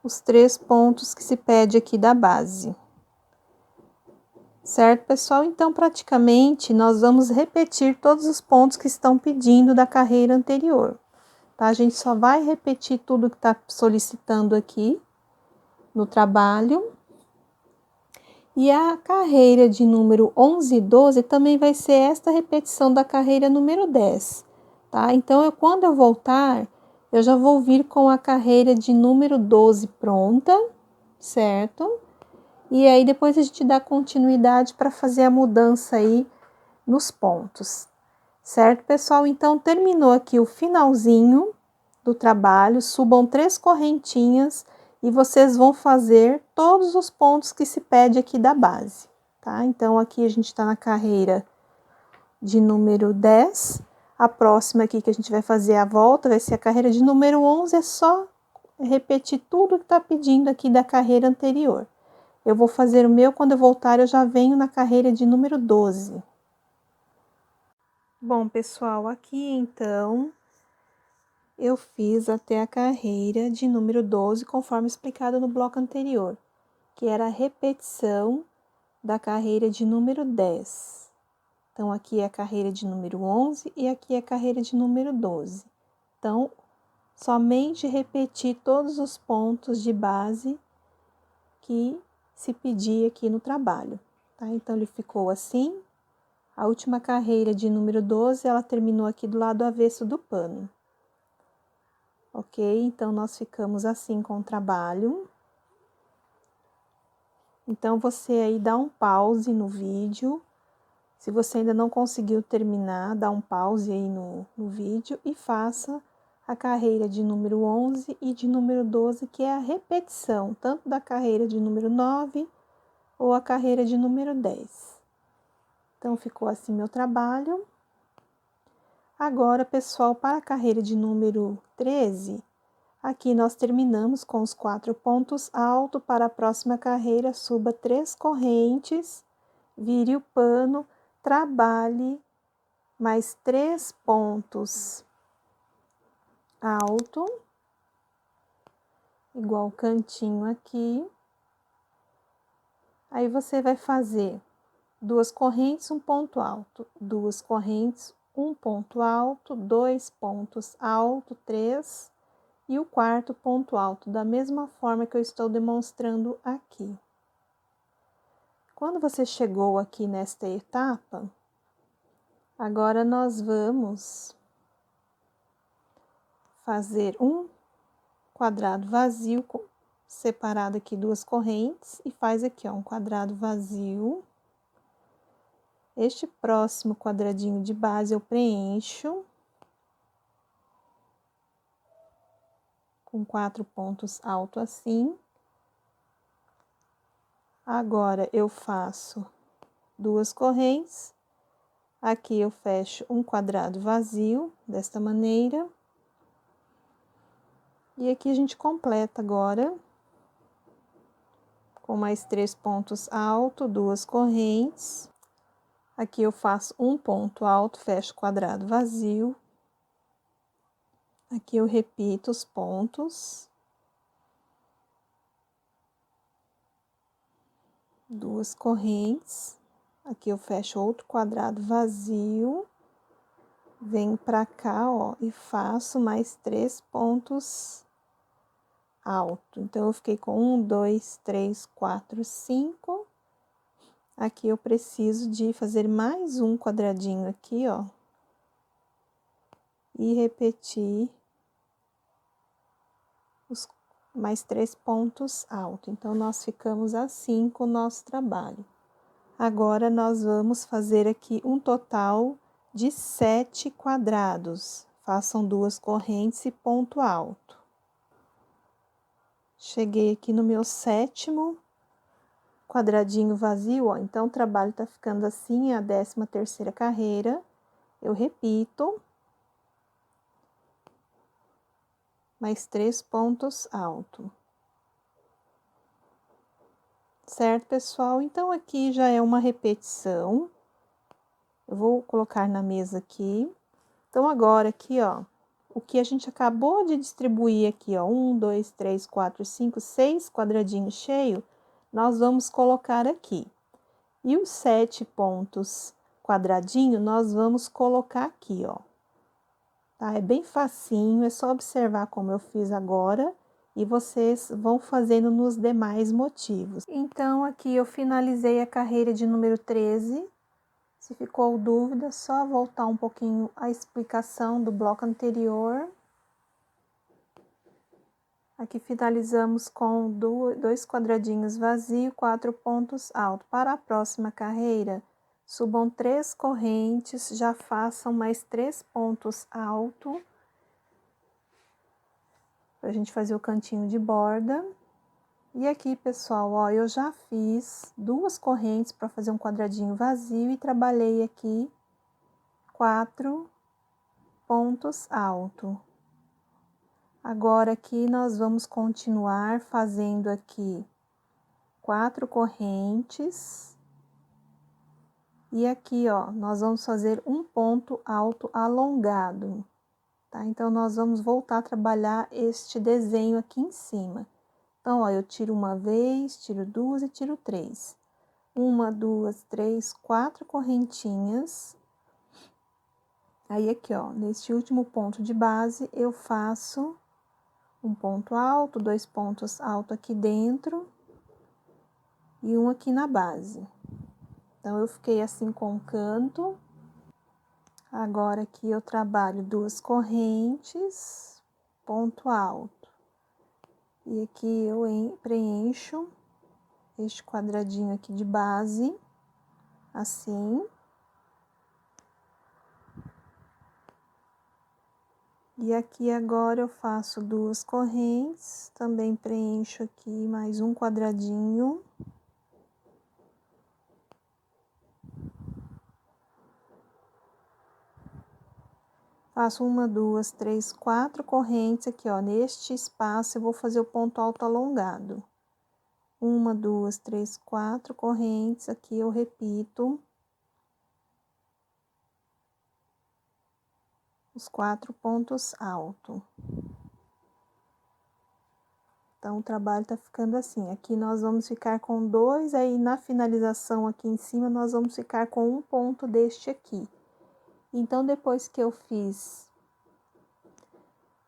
os 3 pontos que se pede aqui da base. Certo, pessoal? Então, praticamente, nós vamos repetir todos os pontos que estão pedindo da carreira anterior. tá? A gente só vai repetir tudo que tá solicitando aqui no trabalho. E a carreira de número 11 e 12 também vai ser esta repetição da carreira número 10, tá? Então, quando eu voltar, eu já vou vir com a carreira de número 12 pronta, certo? E aí, depois a gente dá continuidade para fazer a mudança aí nos pontos, certo, pessoal? Então, terminou aqui o finalzinho do trabalho, subam 3 correntinhas e vocês vão fazer todos os pontos que se pede aqui da base, tá? Então, aqui a gente tá na carreira de número 10, a próxima aqui que a gente vai fazer a volta vai ser a carreira de número 11, é só repetir tudo que tá pedindo aqui da carreira anterior. Eu vou fazer o meu, quando eu voltar eu já venho na carreira de número 12. Bom, pessoal, aqui então eu fiz até a carreira de número 12, conforme explicado no bloco anterior, que era a repetição da carreira de número 10. Então, aqui é a carreira de número 11 e aqui é a carreira de número 12. Então, somente repetir todos os pontos de base que se pedia aqui no trabalho, tá? Então, ele ficou assim. A última carreira de número 12, ela terminou aqui do lado avesso do pano. Ok? Então, nós ficamos assim com o trabalho. Então, você aí dá um pause no vídeo. Se você ainda não conseguiu terminar, dá um pause aí no vídeo e faça a carreira de número 11 e de número 12, que é a repetição, tanto da carreira de número 9 ou a carreira de número 10. Então, ficou assim meu trabalho. Agora, pessoal, para a carreira de número 13, aqui nós terminamos com os 4 pontos altos. Para a próxima carreira, suba 3 correntes, vire o pano, trabalhe mais 3 pontos alto, igual o cantinho aqui. Aí, você vai fazer 2 correntes, um ponto alto, 2 correntes, um ponto alto, 2 pontos alto, 3, e o 4º ponto alto, da mesma forma que eu estou demonstrando aqui. Quando você chegou aqui nesta etapa, agora nós vamos fazer um quadrado vazio, separado aqui 2 correntes, e faz aqui, ó, um quadrado vazio. Este próximo quadradinho de base eu preencho com 4 pontos altos assim. Agora, eu faço 2 correntes, aqui eu fecho um quadrado vazio, desta maneira. E aqui a gente completa agora, com mais 3 pontos altos, 2 correntes. Aqui eu faço um ponto alto, fecho quadrado vazio. Aqui eu repito os pontos. 2 correntes. Aqui eu fecho outro quadrado vazio. Venho pra cá, ó, e faço mais 3 pontos altos. Então, eu fiquei com 1, 2, 3, 4, 5. Aqui eu preciso de fazer mais um quadradinho aqui, ó. E repetir os mais 3 pontos altos. Então, nós ficamos assim com o nosso trabalho. Agora, nós vamos fazer aqui um total de 7 quadrados. Façam 2 correntes e ponto alto. Cheguei aqui no meu 7º quadradinho vazio, ó. Então, o trabalho tá ficando assim, a 13ª carreira. Eu repito. Mais 3 pontos altos. Certo, pessoal? Então, aqui já é uma repetição. Eu vou colocar na mesa aqui. Então, agora aqui, ó, o que a gente acabou de distribuir aqui, ó, 1, 2, 3, 4, 5, 6 quadradinhos cheios, nós vamos colocar aqui. E os 7 pontos quadradinho, nós vamos colocar aqui, ó. tá? É bem facinho, é só observar como eu fiz agora e vocês vão fazendo nos demais motivos. Então, aqui eu finalizei a carreira de número 13. Se ficou dúvida, só voltar um pouquinho a explicação do bloco anterior. Aqui finalizamos com dois quadradinhos vazios, 4 pontos altos. Para a próxima carreira, subam 3 correntes, já façam mais 3 pontos altos, para a gente fazer o cantinho de borda. E aqui, pessoal, ó, eu já fiz 2 correntes para fazer um quadradinho vazio e trabalhei aqui 4 pontos altos. Agora, aqui nós vamos continuar fazendo aqui 4 correntes. E aqui, ó, nós vamos fazer um ponto alto alongado, tá? Então, nós vamos voltar a trabalhar este desenho aqui em cima. Então, ó, eu tiro uma vez, tiro 2 e tiro 3. 1, 2, 3, 4 correntinhas. Aí, aqui, ó, neste último ponto de base, eu faço um ponto alto, 2 pontos altos aqui dentro e um aqui na base. Então, eu fiquei assim com o canto. Agora, aqui eu trabalho 2 correntes, ponto alto. E aqui eu preencho este quadradinho aqui de base, assim. E aqui agora eu faço 2 correntes, também preencho aqui mais um quadradinho. Faço 1, 2, 3, 4 correntes aqui, ó, neste espaço eu vou fazer o ponto alto alongado. 1, 2, 3, 4 correntes, aqui eu repito os 4 pontos altos. Então, o trabalho tá ficando assim. Aqui nós vamos ficar com 2, aí na finalização aqui em cima nós vamos ficar com um ponto deste aqui. Então, depois que eu fiz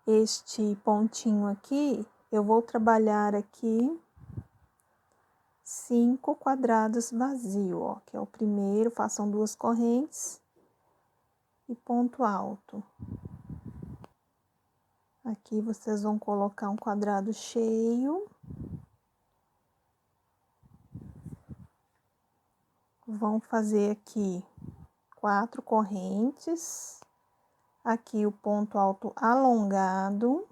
este pontinho aqui, eu vou trabalhar aqui 5 quadrados vazios, ó, que é o primeiro, façam 2 correntes e ponto alto. Aqui vocês vão colocar um quadrado cheio. Vão fazer aqui 4 correntes. Aqui o ponto alto alongado.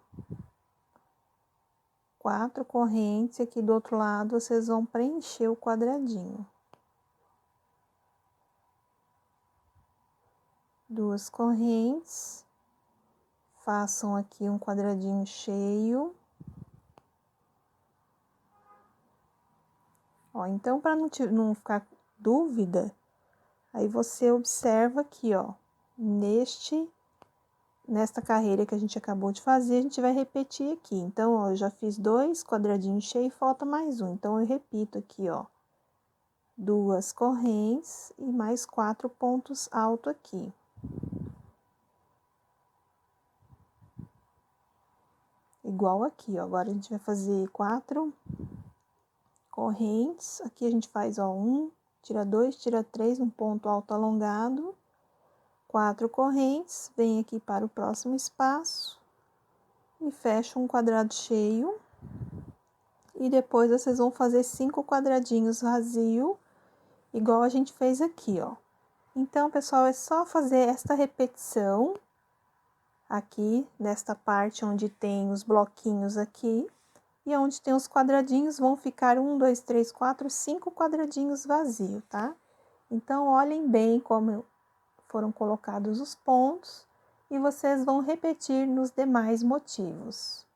4 correntes, aqui do outro lado vocês vão preencher o quadradinho. 2 correntes. Façam aqui um quadradinho cheio. Ó, então, para não ficar dúvida, aí você observa aqui, ó, nesta carreira que a gente acabou de fazer, a gente vai repetir aqui. Então, ó, eu já fiz 2 quadradinhos cheios, falta mais um. Então, eu repito aqui, ó, 2 correntes e mais 4 pontos altos aqui. Igual aqui, ó, agora a gente vai fazer 4 correntes. Aqui a gente faz, ó, 1, tira 2, tira 3, um ponto alto alongado. 4 correntes, vem aqui para o próximo espaço e fecha um quadrado cheio. E depois vocês vão fazer 5 quadradinhos vazios, igual a gente fez aqui, ó. Então, pessoal, é só fazer esta repetição aqui, nesta parte onde tem os bloquinhos aqui. E onde tem os quadradinhos, vão ficar 1, 2, 3, 4, 5 quadradinhos vazios, tá? Então, olhem bem como foram colocados os pontos e vocês vão repetir nos demais motivos.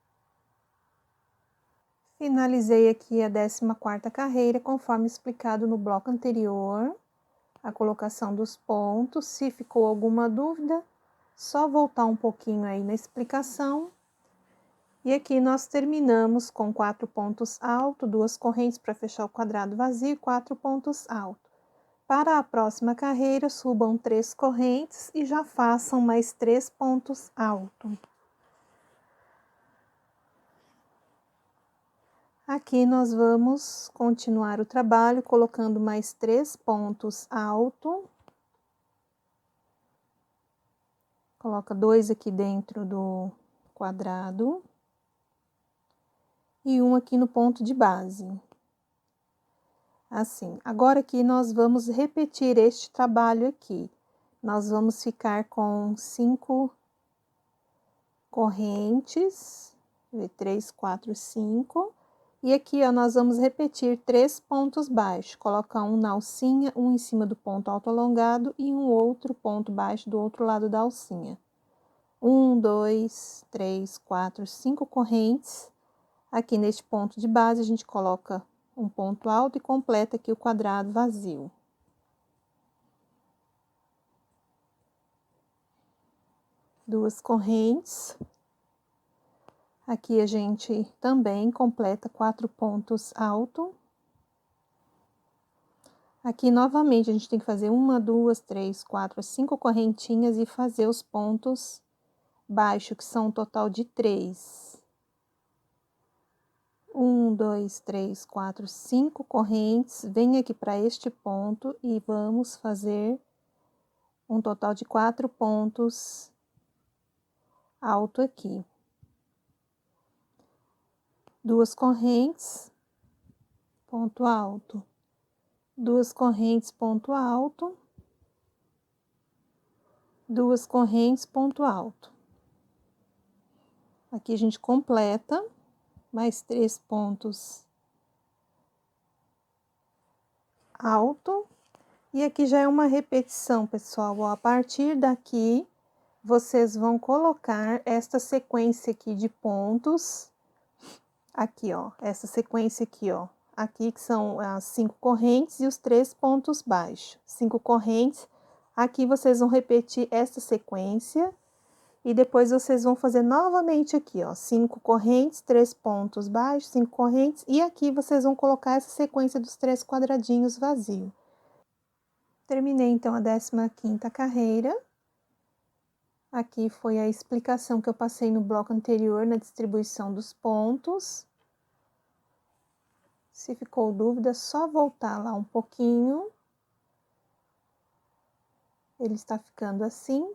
Finalizei aqui a 14ª carreira, conforme explicado no bloco anterior, a colocação dos pontos. Se ficou alguma dúvida, só voltar um pouquinho aí na explicação. E aqui nós terminamos com 4 pontos altos, 2 correntes para fechar o quadrado vazio e 4 pontos altos. Para a próxima carreira, subam 3 correntes e já façam mais 3 pontos altos. Aqui nós vamos continuar o trabalho colocando mais 3 pontos altos. Coloca 2 aqui dentro do quadrado e um aqui no ponto de base. Assim, agora aqui nós vamos repetir este trabalho aqui. Nós vamos ficar com 5 correntes, 3, 4, 5. E aqui, ó, nós vamos repetir 3 pontos baixos. Colocar um na alcinha, um em cima do ponto alto alongado e um outro ponto baixo do outro lado da alcinha. 1, 2, 3, 4, 5 correntes. Aqui neste ponto de base, a gente coloca um ponto alto e completa aqui o quadrado vazio. Duas correntes. Aqui a gente também completa 4 pontos altos. Aqui novamente a gente tem que fazer 1, 2, 3, 4, 5 correntinhas e fazer os pontos baixos, que são um total de 3. 1, 2, 3, 4, 5 correntes, vem aqui para este ponto e vamos fazer um total de 4 pontos alto aqui. Duas correntes, ponto alto, duas correntes, ponto alto, duas correntes, ponto alto. Aqui a gente completa mais 3 pontos alto. E aqui já é uma repetição, pessoal, ó, a partir daqui, vocês vão colocar esta sequência aqui de pontos, aqui, ó, essa sequência aqui, ó, aqui que são as 5 correntes e os 3 pontos baixos. 5 correntes, aqui vocês vão repetir essa sequência, e depois vocês vão fazer novamente aqui, ó, 5 correntes, 3 pontos baixos, 5 correntes, e aqui vocês vão colocar essa sequência dos 3 quadradinhos vazios. Terminei, então, a 15ª carreira. Aqui foi a explicação que eu passei no bloco anterior, na distribuição dos pontos. Se ficou dúvida, é só voltar lá um pouquinho. Ele está ficando assim.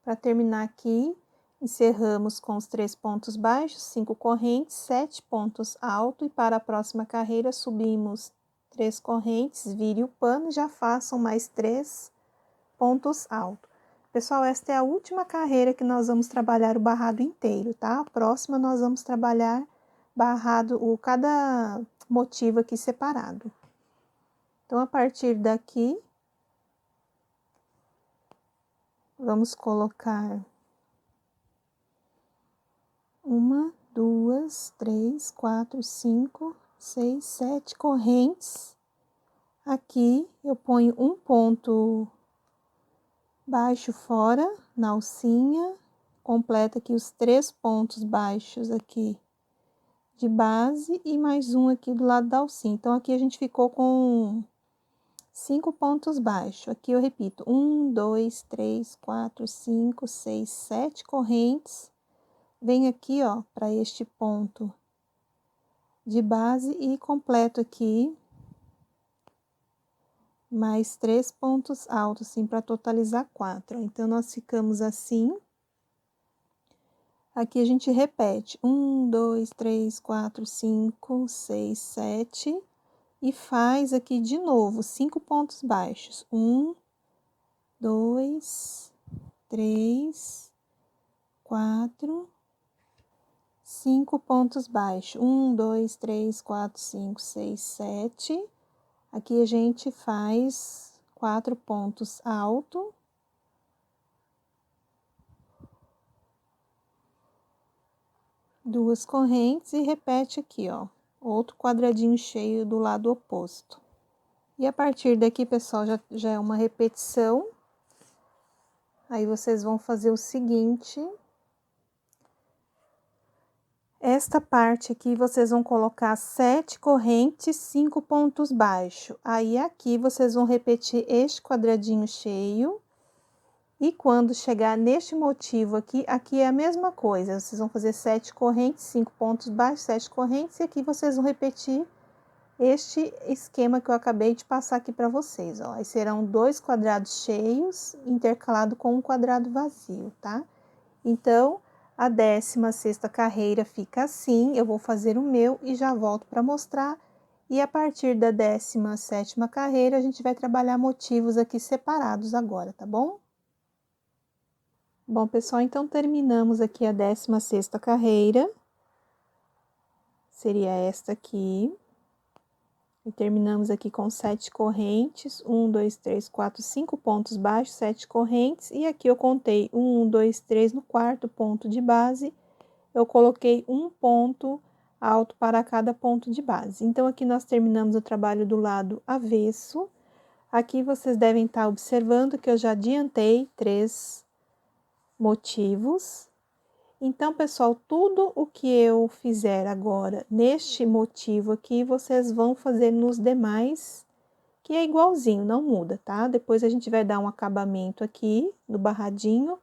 Para terminar aqui, encerramos com os 3 pontos baixos, 5 correntes, 7 pontos altos. E para a próxima carreira, subimos 3 correntes, vire o pano e já façam mais 3 pontos altos. Pessoal, esta é a última carreira que nós vamos trabalhar o barrado inteiro, tá? A próxima nós vamos trabalhar barrado, cada motivo aqui separado. Então, a partir daqui, vamos colocar 1, 2, 3, 4, 5, 6, 7 correntes. Aqui eu ponho um ponto baixo fora na alcinha, completa aqui os 3 pontos baixos aqui de base e mais um aqui do lado da alcinha. Então, aqui a gente ficou com 5 pontos baixos. Aqui eu repito, 1, 2, 3, 4, 5, 6, 7 correntes. Vem aqui, ó, para este ponto de base e completo aqui mais 3 pontos altos, assim, para totalizar 4. Então, nós ficamos assim. Aqui a gente repete 1, 2, 3, 4, 5, 6, 7 e faz aqui de novo 5 pontos baixos. 1, 2, 3, 4, 5 pontos baixos. 1, 2, 3, 4, 5, 6, 7. Aqui a gente faz 4 pontos altos. Duas correntes e repete aqui, ó, outro quadradinho cheio do lado oposto. E a partir daqui, pessoal, já é uma repetição. Aí, vocês vão fazer o seguinte. Esta parte aqui, vocês vão colocar 7 correntes, 5 pontos baixos. Aí, aqui, vocês vão repetir este quadradinho cheio. E quando chegar neste motivo aqui, aqui é a mesma coisa. Vocês vão fazer 7 correntes, 5 pontos baixos, 7 correntes. E aqui vocês vão repetir este esquema que eu acabei de passar aqui para vocês, ó. Aí serão 2 quadrados cheios, intercalado com um quadrado vazio, tá? Então, a 16ª carreira fica assim. Eu vou fazer o meu e já volto para mostrar. E a partir da 17ª carreira, a gente vai trabalhar motivos aqui separados agora, tá bom? Bom, pessoal, então terminamos aqui a 16ª carreira. Seria esta aqui. E terminamos aqui com 7 correntes, 1, 2, 3, 4, 5 pontos baixos, 7 correntes. E aqui eu contei 1, 2, 3 no quarto ponto de base. Eu coloquei um ponto alto para cada ponto de base. Então, aqui nós terminamos o trabalho do lado avesso. Aqui vocês devem estar observando que eu já adiantei 3 motivos. Então, pessoal, tudo o que eu fizer agora neste motivo aqui, vocês vão fazer nos demais, que é igualzinho, não muda, tá? Depois a gente vai dar um acabamento aqui no barradinho,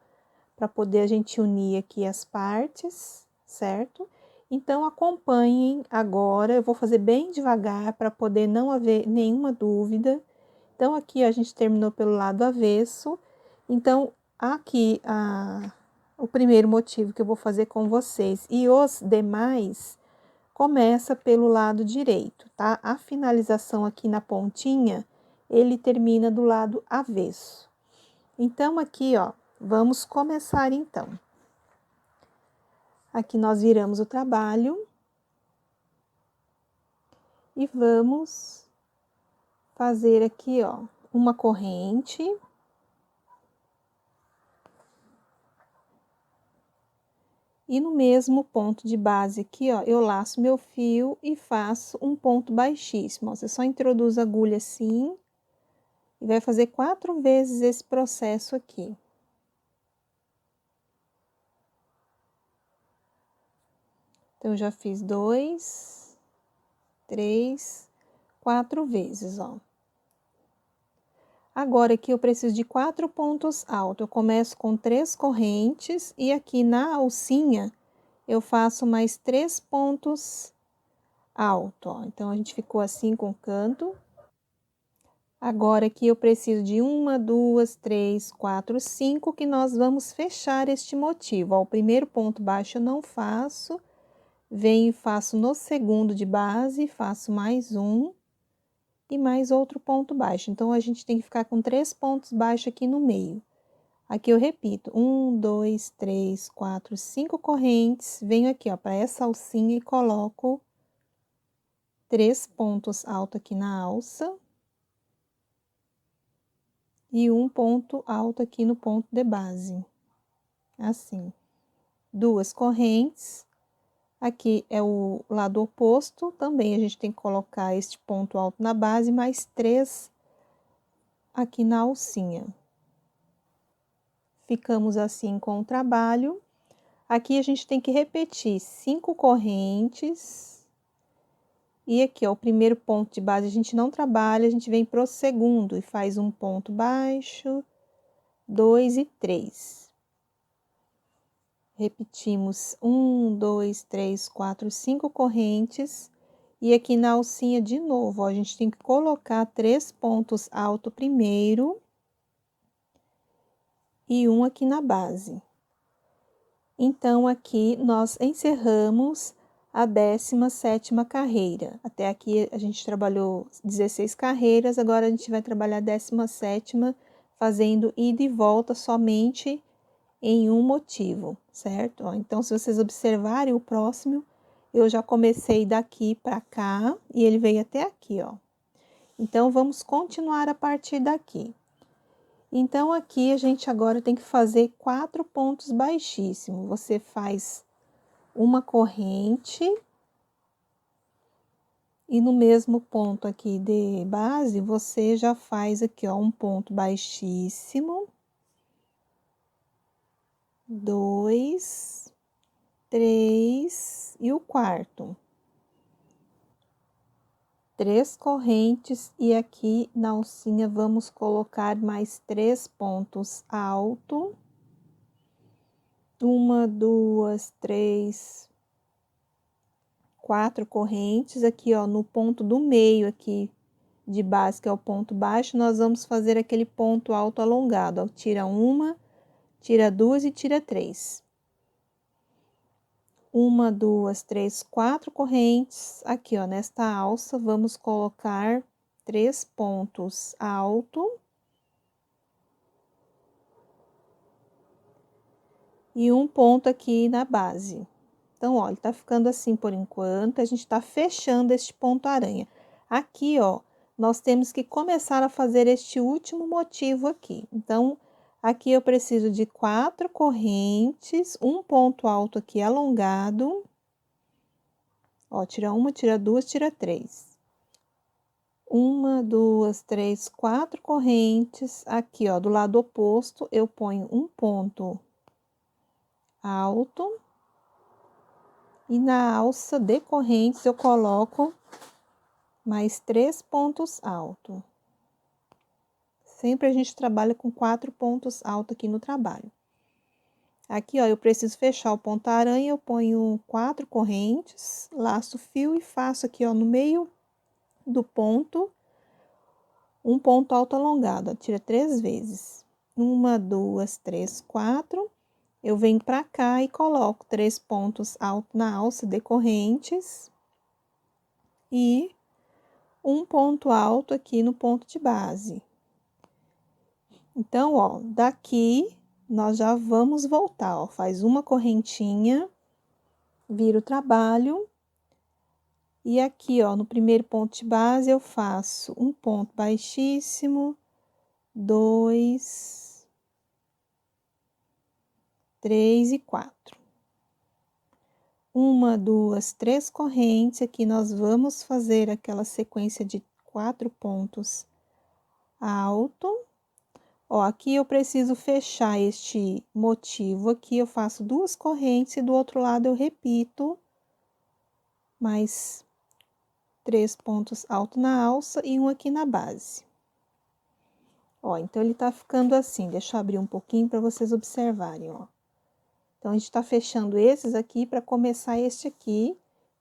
para poder a gente unir aqui as partes, certo? Então, acompanhem agora, eu vou fazer bem devagar, para poder não haver nenhuma dúvida. Então, aqui a gente terminou pelo lado avesso. Então, aqui o primeiro motivo que eu vou fazer com vocês e os demais começa pelo lado direito, tá? A finalização aqui na pontinha, ele termina do lado avesso. Então, aqui, ó, vamos começar então. Aqui nós viramos o trabalho e vamos fazer aqui, ó, uma corrente. E no mesmo ponto de base aqui, ó, eu laço meu fio e faço um ponto baixíssimo. Ó, você só introduz a agulha assim e vai fazer 4 vezes esse processo aqui. Então, eu já fiz 2, 3, 4 vezes, ó. Agora, aqui eu preciso de 4 pontos altos. Eu começo com 3 correntes e aqui na alcinha eu faço mais 3 pontos altos, ó. Então, a gente ficou assim com o canto. Agora, aqui eu preciso de 1, 2, 3, 4, 5, que nós vamos fechar este motivo. Ó, o primeiro ponto baixo eu não faço, venho e faço no segundo de base, faço mais um e mais outro ponto baixo. Então, a gente tem que ficar com 3 pontos baixos aqui no meio. Aqui eu repito, 1, 2, 3, 4, 5 correntes, venho aqui, ó, para essa alcinha e coloco 3 pontos altos aqui na alça. E um ponto alto aqui no ponto de base, assim. 2 correntes, aqui é o lado oposto, também a gente tem que colocar este ponto alto na base, mais 3 aqui na alcinha. Ficamos assim com o trabalho. Aqui a gente tem que repetir 5 correntes. E aqui, ó, o primeiro ponto de base a gente não trabalha, a gente vem pro segundo e faz um ponto baixo, 2 e 3. Repetimos 1, 2, 3, 4, 5 correntes. E aqui na alcinha de novo, ó, a gente tem que colocar 3 pontos altos primeiro. E um aqui na base. Então, aqui nós encerramos a 17ª carreira. Até aqui a gente trabalhou 16 carreiras, agora a gente vai trabalhar a 17ª, fazendo ida e volta somente em um motivo, certo? Ó, então, se vocês observarem o próximo, eu já comecei daqui para cá e ele veio até aqui, ó. Então, vamos continuar a partir daqui. Então, aqui a gente agora tem que fazer 4 pontos baixíssimos. Você faz uma corrente e no mesmo ponto aqui de base, você já faz aqui, ó, um ponto baixíssimo, 2, 3 e o quarto. 3 correntes e aqui na alcinha vamos colocar mais 3 pontos alto. 1, 2, 3, 4 correntes. Aqui, ó, no ponto do meio aqui de base, que é o ponto baixo, nós vamos fazer aquele ponto alto alongado, ó. Tira 1, tira 2 e tira 3. 1, 2, 3, 4 correntes. Aqui, ó, nesta alça, vamos colocar 3 pontos alto. E um ponto aqui na base. Então, olha, tá ficando assim por enquanto, a gente tá fechando este ponto aranha. Aqui, ó, nós temos que começar a fazer este último motivo aqui. Então, aqui eu preciso de 4 correntes, um ponto alto aqui alongado. Ó, tira 1, tira 2, tira 3. 1, 2, 3, 4 correntes. Aqui, ó, do lado oposto, eu ponho um ponto alto. E na alça de correntes, eu coloco mais 3 pontos altos. Sempre a gente trabalha com 4 pontos altos aqui no trabalho. Aqui, ó, eu preciso fechar o ponto aranha, eu ponho 4 correntes, laço o fio e faço aqui, ó, no meio do ponto, um ponto alto alongado, ó, tira 3 vezes. 1, 2, 3, 4. Eu venho pra cá e coloco 3 pontos altos na alça de correntes. E um ponto alto aqui no ponto de base. Então, ó, daqui nós já vamos voltar, ó, faz uma correntinha, vira o trabalho. E aqui, ó, no primeiro ponto de base, eu faço um ponto baixíssimo, 2, 3 e 4. 1, 2, 3 correntes, aqui nós vamos fazer aquela sequência de 4 pontos alto. Ó, aqui eu preciso fechar este motivo aqui, eu faço 2 correntes e do outro lado eu repito mais 3 pontos alto na alça e um aqui na base. Ó, então ele tá ficando assim, deixa eu abrir um pouquinho para vocês observarem, ó. Então, a gente tá fechando esses aqui para começar este aqui,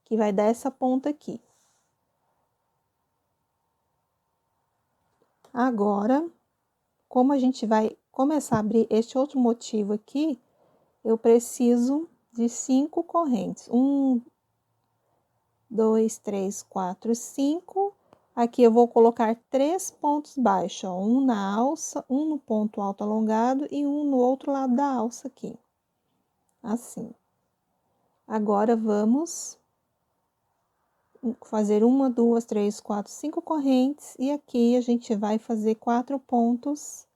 que vai dar essa ponta aqui. Agora, como a gente vai começar a abrir este outro motivo aqui, eu preciso de 5 correntes. 1, 2, 3, 4, 5. Aqui eu vou colocar 3 pontos baixos, ó. Um na alça, um no ponto alto alongado e um no outro lado da alça aqui. Assim. Agora, vamos fazer 1, 2, 3, 4, 5 correntes. E aqui a gente vai fazer 4 pontos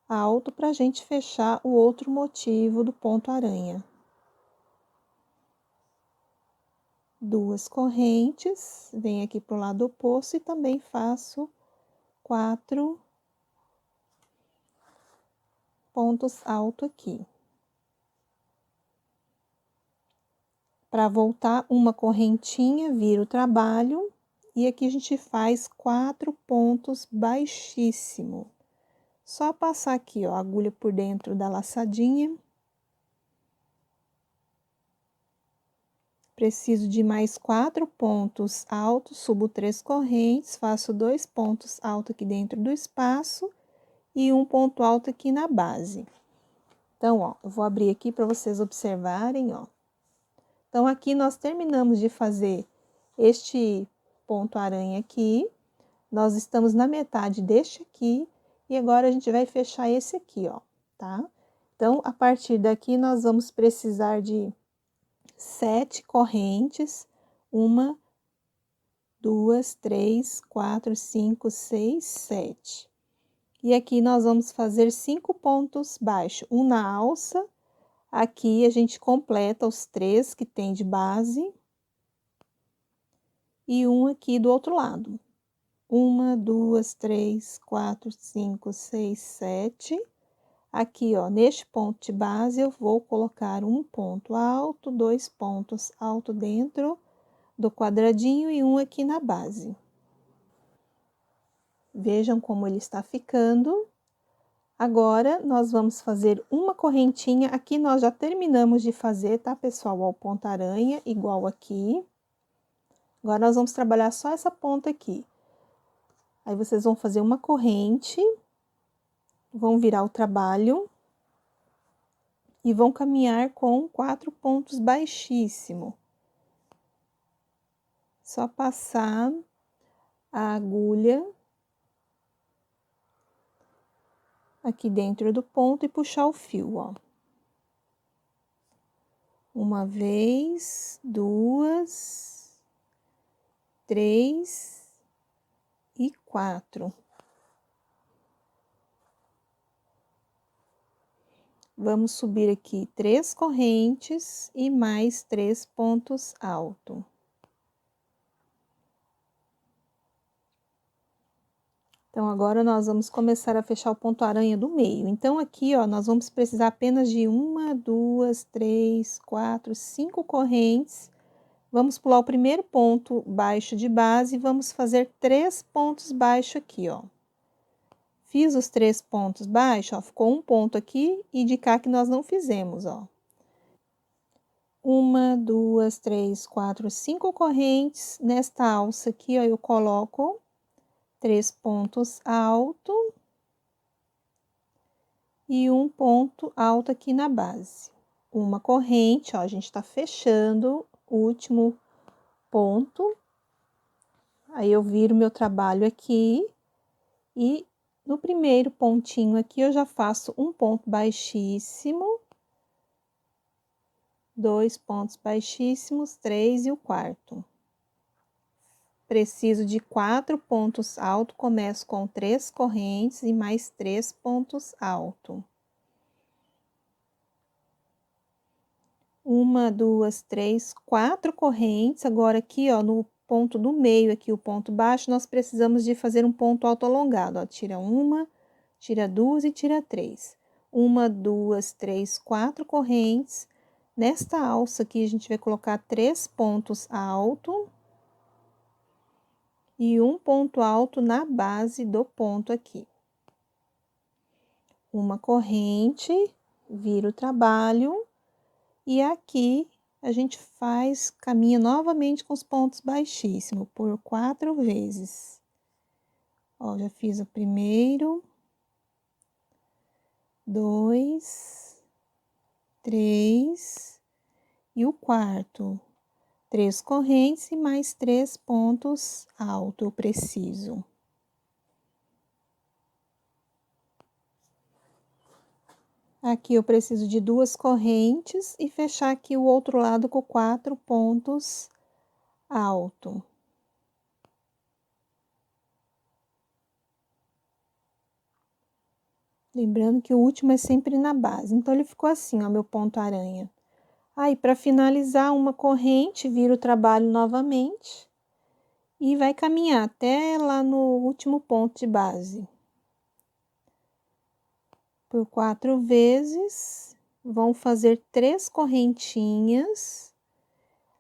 alto pra gente fechar o outro motivo do ponto aranha. 2 correntes, venho aqui pro lado oposto e também faço 4 pontos alto aqui. Para voltar uma correntinha, vira o trabalho e aqui a gente faz 4 pontos baixíssimo. Só passar aqui, ó, a agulha por dentro da laçadinha. Preciso de mais 4 pontos altos, subo 3 correntes, faço 2 pontos altos aqui dentro do espaço e um ponto alto aqui na base. Então, ó, eu vou abrir aqui para vocês observarem, ó. Então, aqui nós terminamos de fazer este ponto aranha aqui. Nós estamos na metade deste aqui e agora a gente vai fechar esse aqui, ó, tá? Então, a partir daqui, nós vamos precisar de 7 correntes. 1, 2, 3, 4, 5, 6, 7. E aqui nós vamos fazer 5 pontos baixos, um na alça. Aqui a gente completa os 3 que tem de base. E um aqui do outro lado. 1, 2, 3, 4, 5, 6, 7. Aqui, ó, neste ponto de base, eu vou colocar um ponto alto, 2 pontos alto dentro do quadradinho e um aqui na base. Vejam como ele está ficando. Agora, nós vamos fazer uma correntinha. Aqui nós já terminamos de fazer, tá, pessoal? Ó, o ponto-aranha, igual aqui. Agora, nós vamos trabalhar só essa ponta aqui. Aí, vocês vão fazer uma corrente, vão virar o trabalho e vão caminhar com 4 pontos baixíssimo. Só passar a agulha aqui dentro do ponto e puxar o fio, ó. Uma vez, 2, 3 e 4. Vamos subir aqui 3 correntes e mais 3 pontos altos. Então, agora nós vamos começar a fechar o ponto-aranha do meio. Então, aqui, ó, nós vamos precisar apenas de 1, 2, 3, 4, 5 correntes. Vamos pular o primeiro ponto baixo de base e vamos fazer 3 pontos baixos aqui, ó. Fiz os 3 pontos baixos, ó, ficou um ponto aqui e de cá que nós não fizemos, ó. 1, 2, 3, 4, 5 correntes. Nesta alça aqui, ó, eu coloco 3 pontos altos e um ponto alto aqui na base. Uma corrente, ó, a gente tá fechando o último ponto. Aí, eu viro meu trabalho aqui e no primeiro pontinho aqui, eu já faço um ponto baixíssimo, 2 pontos baixíssimos, 3 e o quarto. Preciso de 4 pontos altos, começo com 3 correntes e mais 3 pontos altos. 1, 2, 3, 4 correntes. Agora, aqui, ó, no ponto do meio, aqui, o ponto baixo, nós precisamos de fazer um ponto alto alongado, ó. Tira 1, tira 2 e tira 3. 1, 2, 3, 4 correntes. Nesta alça aqui, a gente vai colocar 3 pontos altos e um ponto alto na base do ponto aqui. Uma corrente, vira o trabalho e aqui a gente caminha novamente com os pontos baixíssimos por 4 vezes. Ó, já fiz o primeiro, 2, 3 e o quarto. 3 correntes e mais 3 pontos altos eu preciso. Aqui eu preciso de 2 correntes e fechar aqui o outro lado com 4 pontos altos. Lembrando que o último é sempre na base. Então, ele ficou assim, ó, meu ponto-aranha. Aí, para finalizar, uma corrente, vira o trabalho novamente e vai caminhar até lá no último ponto de base. Por 4 vezes, vão fazer 3 correntinhas.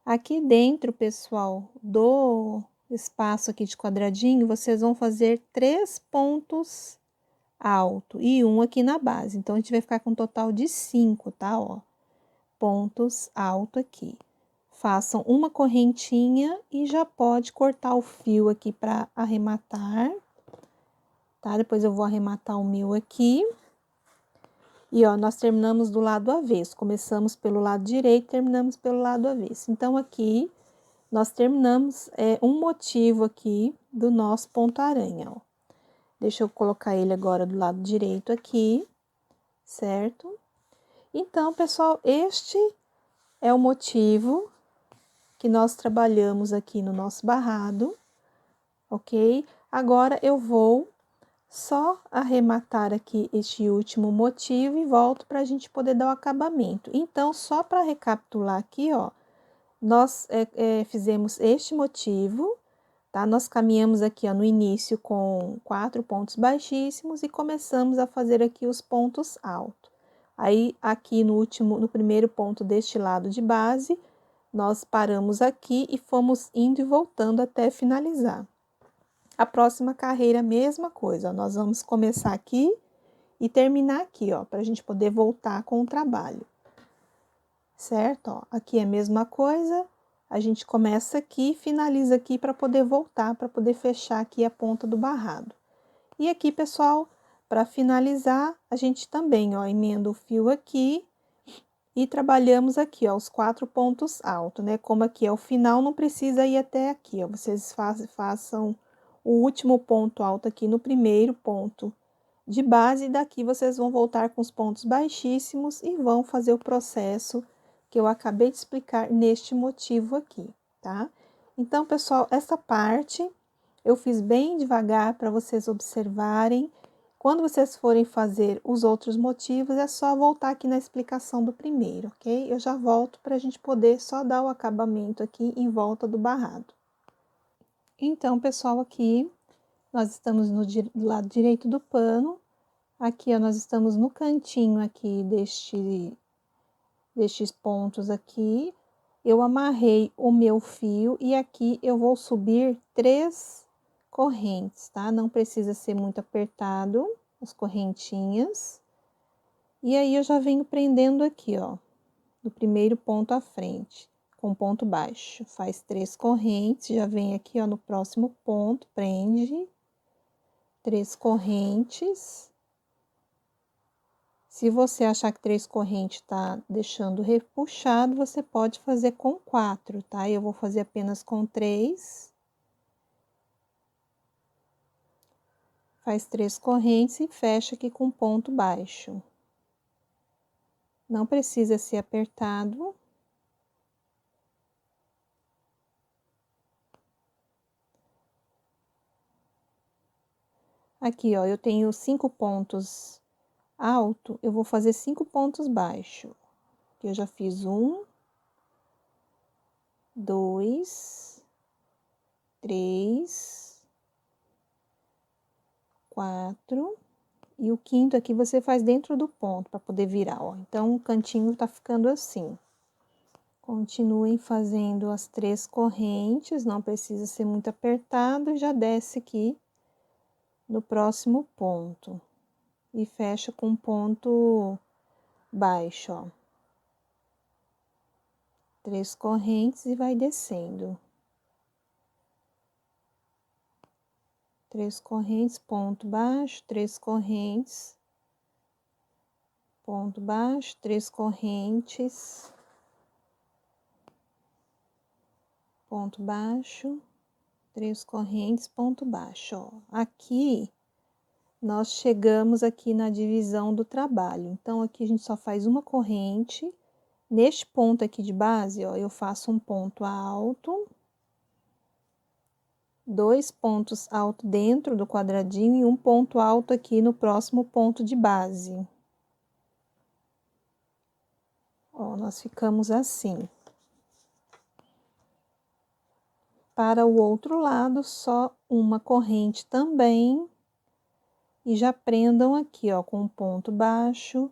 Aqui dentro, pessoal, do espaço aqui de quadradinho, vocês vão fazer 3 pontos altos e um aqui na base. Então, a gente vai ficar com um total de 5, tá, ó? Pontos altos aqui. Façam uma correntinha e já pode cortar o fio aqui para arrematar, tá? Depois eu vou arrematar o meu aqui. E, ó, nós terminamos do lado avesso. Começamos pelo lado direito, terminamos pelo lado avesso. Então, aqui, nós terminamos um motivo aqui do nosso ponto-aranha, ó. Deixa eu colocar ele agora do lado direito aqui, certo? Então, pessoal, este é o motivo que nós trabalhamos aqui no nosso barrado, ok? Agora, eu vou só arrematar aqui este último motivo e volto para a gente poder dar o acabamento. Então, só para recapitular aqui, ó, nós fizemos este motivo, tá? Nós caminhamos aqui, ó, no início com 4 pontos baixíssimos e começamos a fazer aqui os pontos altos. Aí, aqui no primeiro ponto deste lado de base, nós paramos aqui e fomos indo e voltando até finalizar. A próxima carreira, mesma coisa, ó, nós vamos começar aqui e terminar aqui, ó, para a gente poder voltar com o trabalho. Certo? Ó, aqui é a mesma coisa, a gente começa aqui, finaliza aqui para poder voltar, para poder fechar aqui a ponta do barrado. E aqui, pessoal, para finalizar, a gente também, ó, emenda o fio aqui e trabalhamos aqui, ó, os 4 pontos altos, né? Como aqui é o final, não precisa ir até aqui, ó, vocês façam o último ponto alto aqui no primeiro ponto de base, e daqui vocês vão voltar com os pontos baixíssimos e vão fazer o processo que eu acabei de explicar neste motivo aqui, tá? Então, pessoal, essa parte eu fiz bem devagar para vocês observarem. Quando vocês forem fazer os outros motivos, é só voltar aqui na explicação do primeiro, ok? Eu já volto para a gente poder só dar o acabamento aqui em volta do barrado. Então, pessoal, aqui nós estamos no lado direito do pano. Aqui, ó, nós estamos no cantinho aqui destes pontos aqui. Eu amarrei o meu fio e aqui eu vou subir 3 correntes, tá? Não precisa ser muito apertado, as correntinhas. E aí, eu já venho prendendo aqui, ó, do primeiro ponto à frente, com ponto baixo. Faz 3 correntes, já vem aqui, ó, no próximo ponto, prende 3 correntes. Se você achar que 3 correntes tá deixando repuxado, você pode fazer com 4, tá? Eu vou fazer apenas com 3. Faz 3 correntes e fecha aqui com ponto baixo. Não precisa ser apertado. Aqui, ó, eu tenho 5 pontos alto, eu vou fazer 5 pontos baixo. Aqui eu já fiz 1, 2, 3, 4, e o quinto aqui você faz dentro do ponto, para poder virar, ó. Então, o cantinho tá ficando assim. Continuem fazendo as 3 correntes, não precisa ser muito apertado, já desce aqui no próximo ponto. E fecha com ponto baixo, ó. 3 correntes e vai descendo. 3 correntes, ponto baixo, 3 correntes, ponto baixo, 3 correntes, ponto baixo, 3 correntes, ponto baixo, ó. Aqui, nós chegamos aqui na divisão do trabalho. Então, aqui a gente só faz uma corrente. Neste ponto aqui de base, ó, eu faço um ponto alto, 2 pontos altos dentro do quadradinho e um ponto alto aqui no próximo ponto de base. Ó, nós ficamos assim. Para o outro lado, só uma corrente também. E já prendam aqui, ó, com um ponto baixo.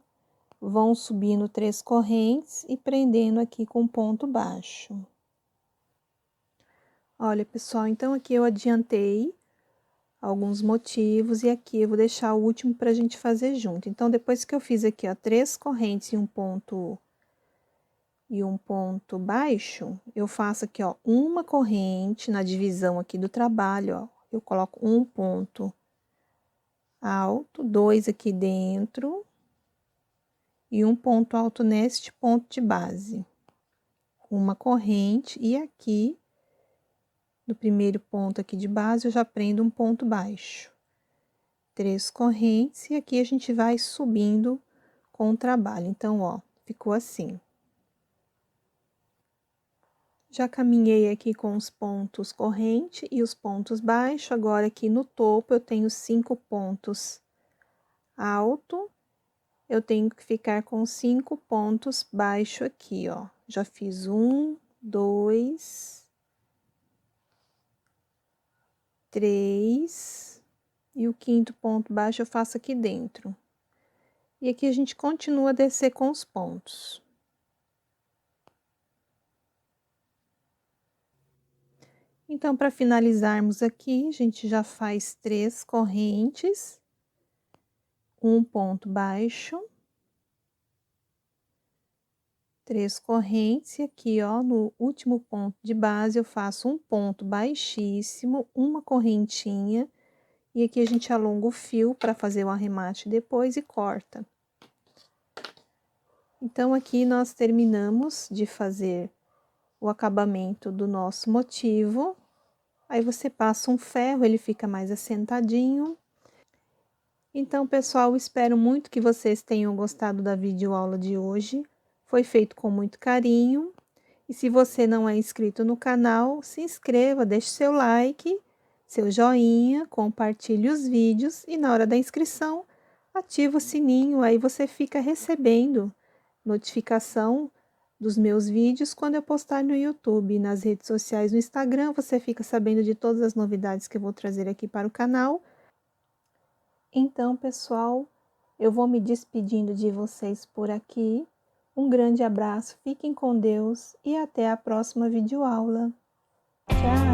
Vão subindo 3 correntes e prendendo aqui com ponto baixo. Olha, pessoal, então aqui eu adiantei alguns motivos e aqui eu vou deixar o último para a gente fazer junto. Então, depois que eu fiz aqui, ó, 3 correntes e um ponto baixo, eu faço aqui, ó, uma corrente na divisão aqui do trabalho, ó. Eu coloco um ponto alto, 2 aqui dentro e um ponto alto neste ponto de base. Uma corrente e aqui do primeiro ponto aqui de base, eu já prendo um ponto baixo. 3 correntes, e aqui a gente vai subindo com o trabalho. Então, ó, ficou assim. Já caminhei aqui com os pontos corrente e os pontos baixo. Agora, aqui no topo, eu tenho 5 pontos alto. Eu tenho que ficar com 5 pontos baixo aqui, ó. Já fiz 1, 2... 3, e o quinto ponto baixo eu faço aqui dentro. E aqui a gente continua a descer com os pontos. Então, para finalizarmos aqui, a gente já faz 3 correntes, um ponto baixo, 3 correntes, e aqui, ó, no último ponto de base, eu faço um ponto baixíssimo, uma correntinha, e aqui a gente alonga o fio para fazer o arremate depois e corta. Então, aqui nós terminamos de fazer o acabamento do nosso motivo. Aí, você passa um ferro, ele fica mais assentadinho. Então, pessoal, espero muito que vocês tenham gostado da videoaula de hoje. Foi feito com muito carinho. E se você não é inscrito no canal, se inscreva, deixe seu like, seu joinha, compartilhe os vídeos e na hora da inscrição, ativa o sininho, aí você fica recebendo notificação dos meus vídeos quando eu postar no YouTube, nas redes sociais, no Instagram, você fica sabendo de todas as novidades que eu vou trazer aqui para o canal. Então, pessoal, eu vou me despedindo de vocês por aqui. Um grande abraço, fiquem com Deus e até a próxima videoaula. Tchau!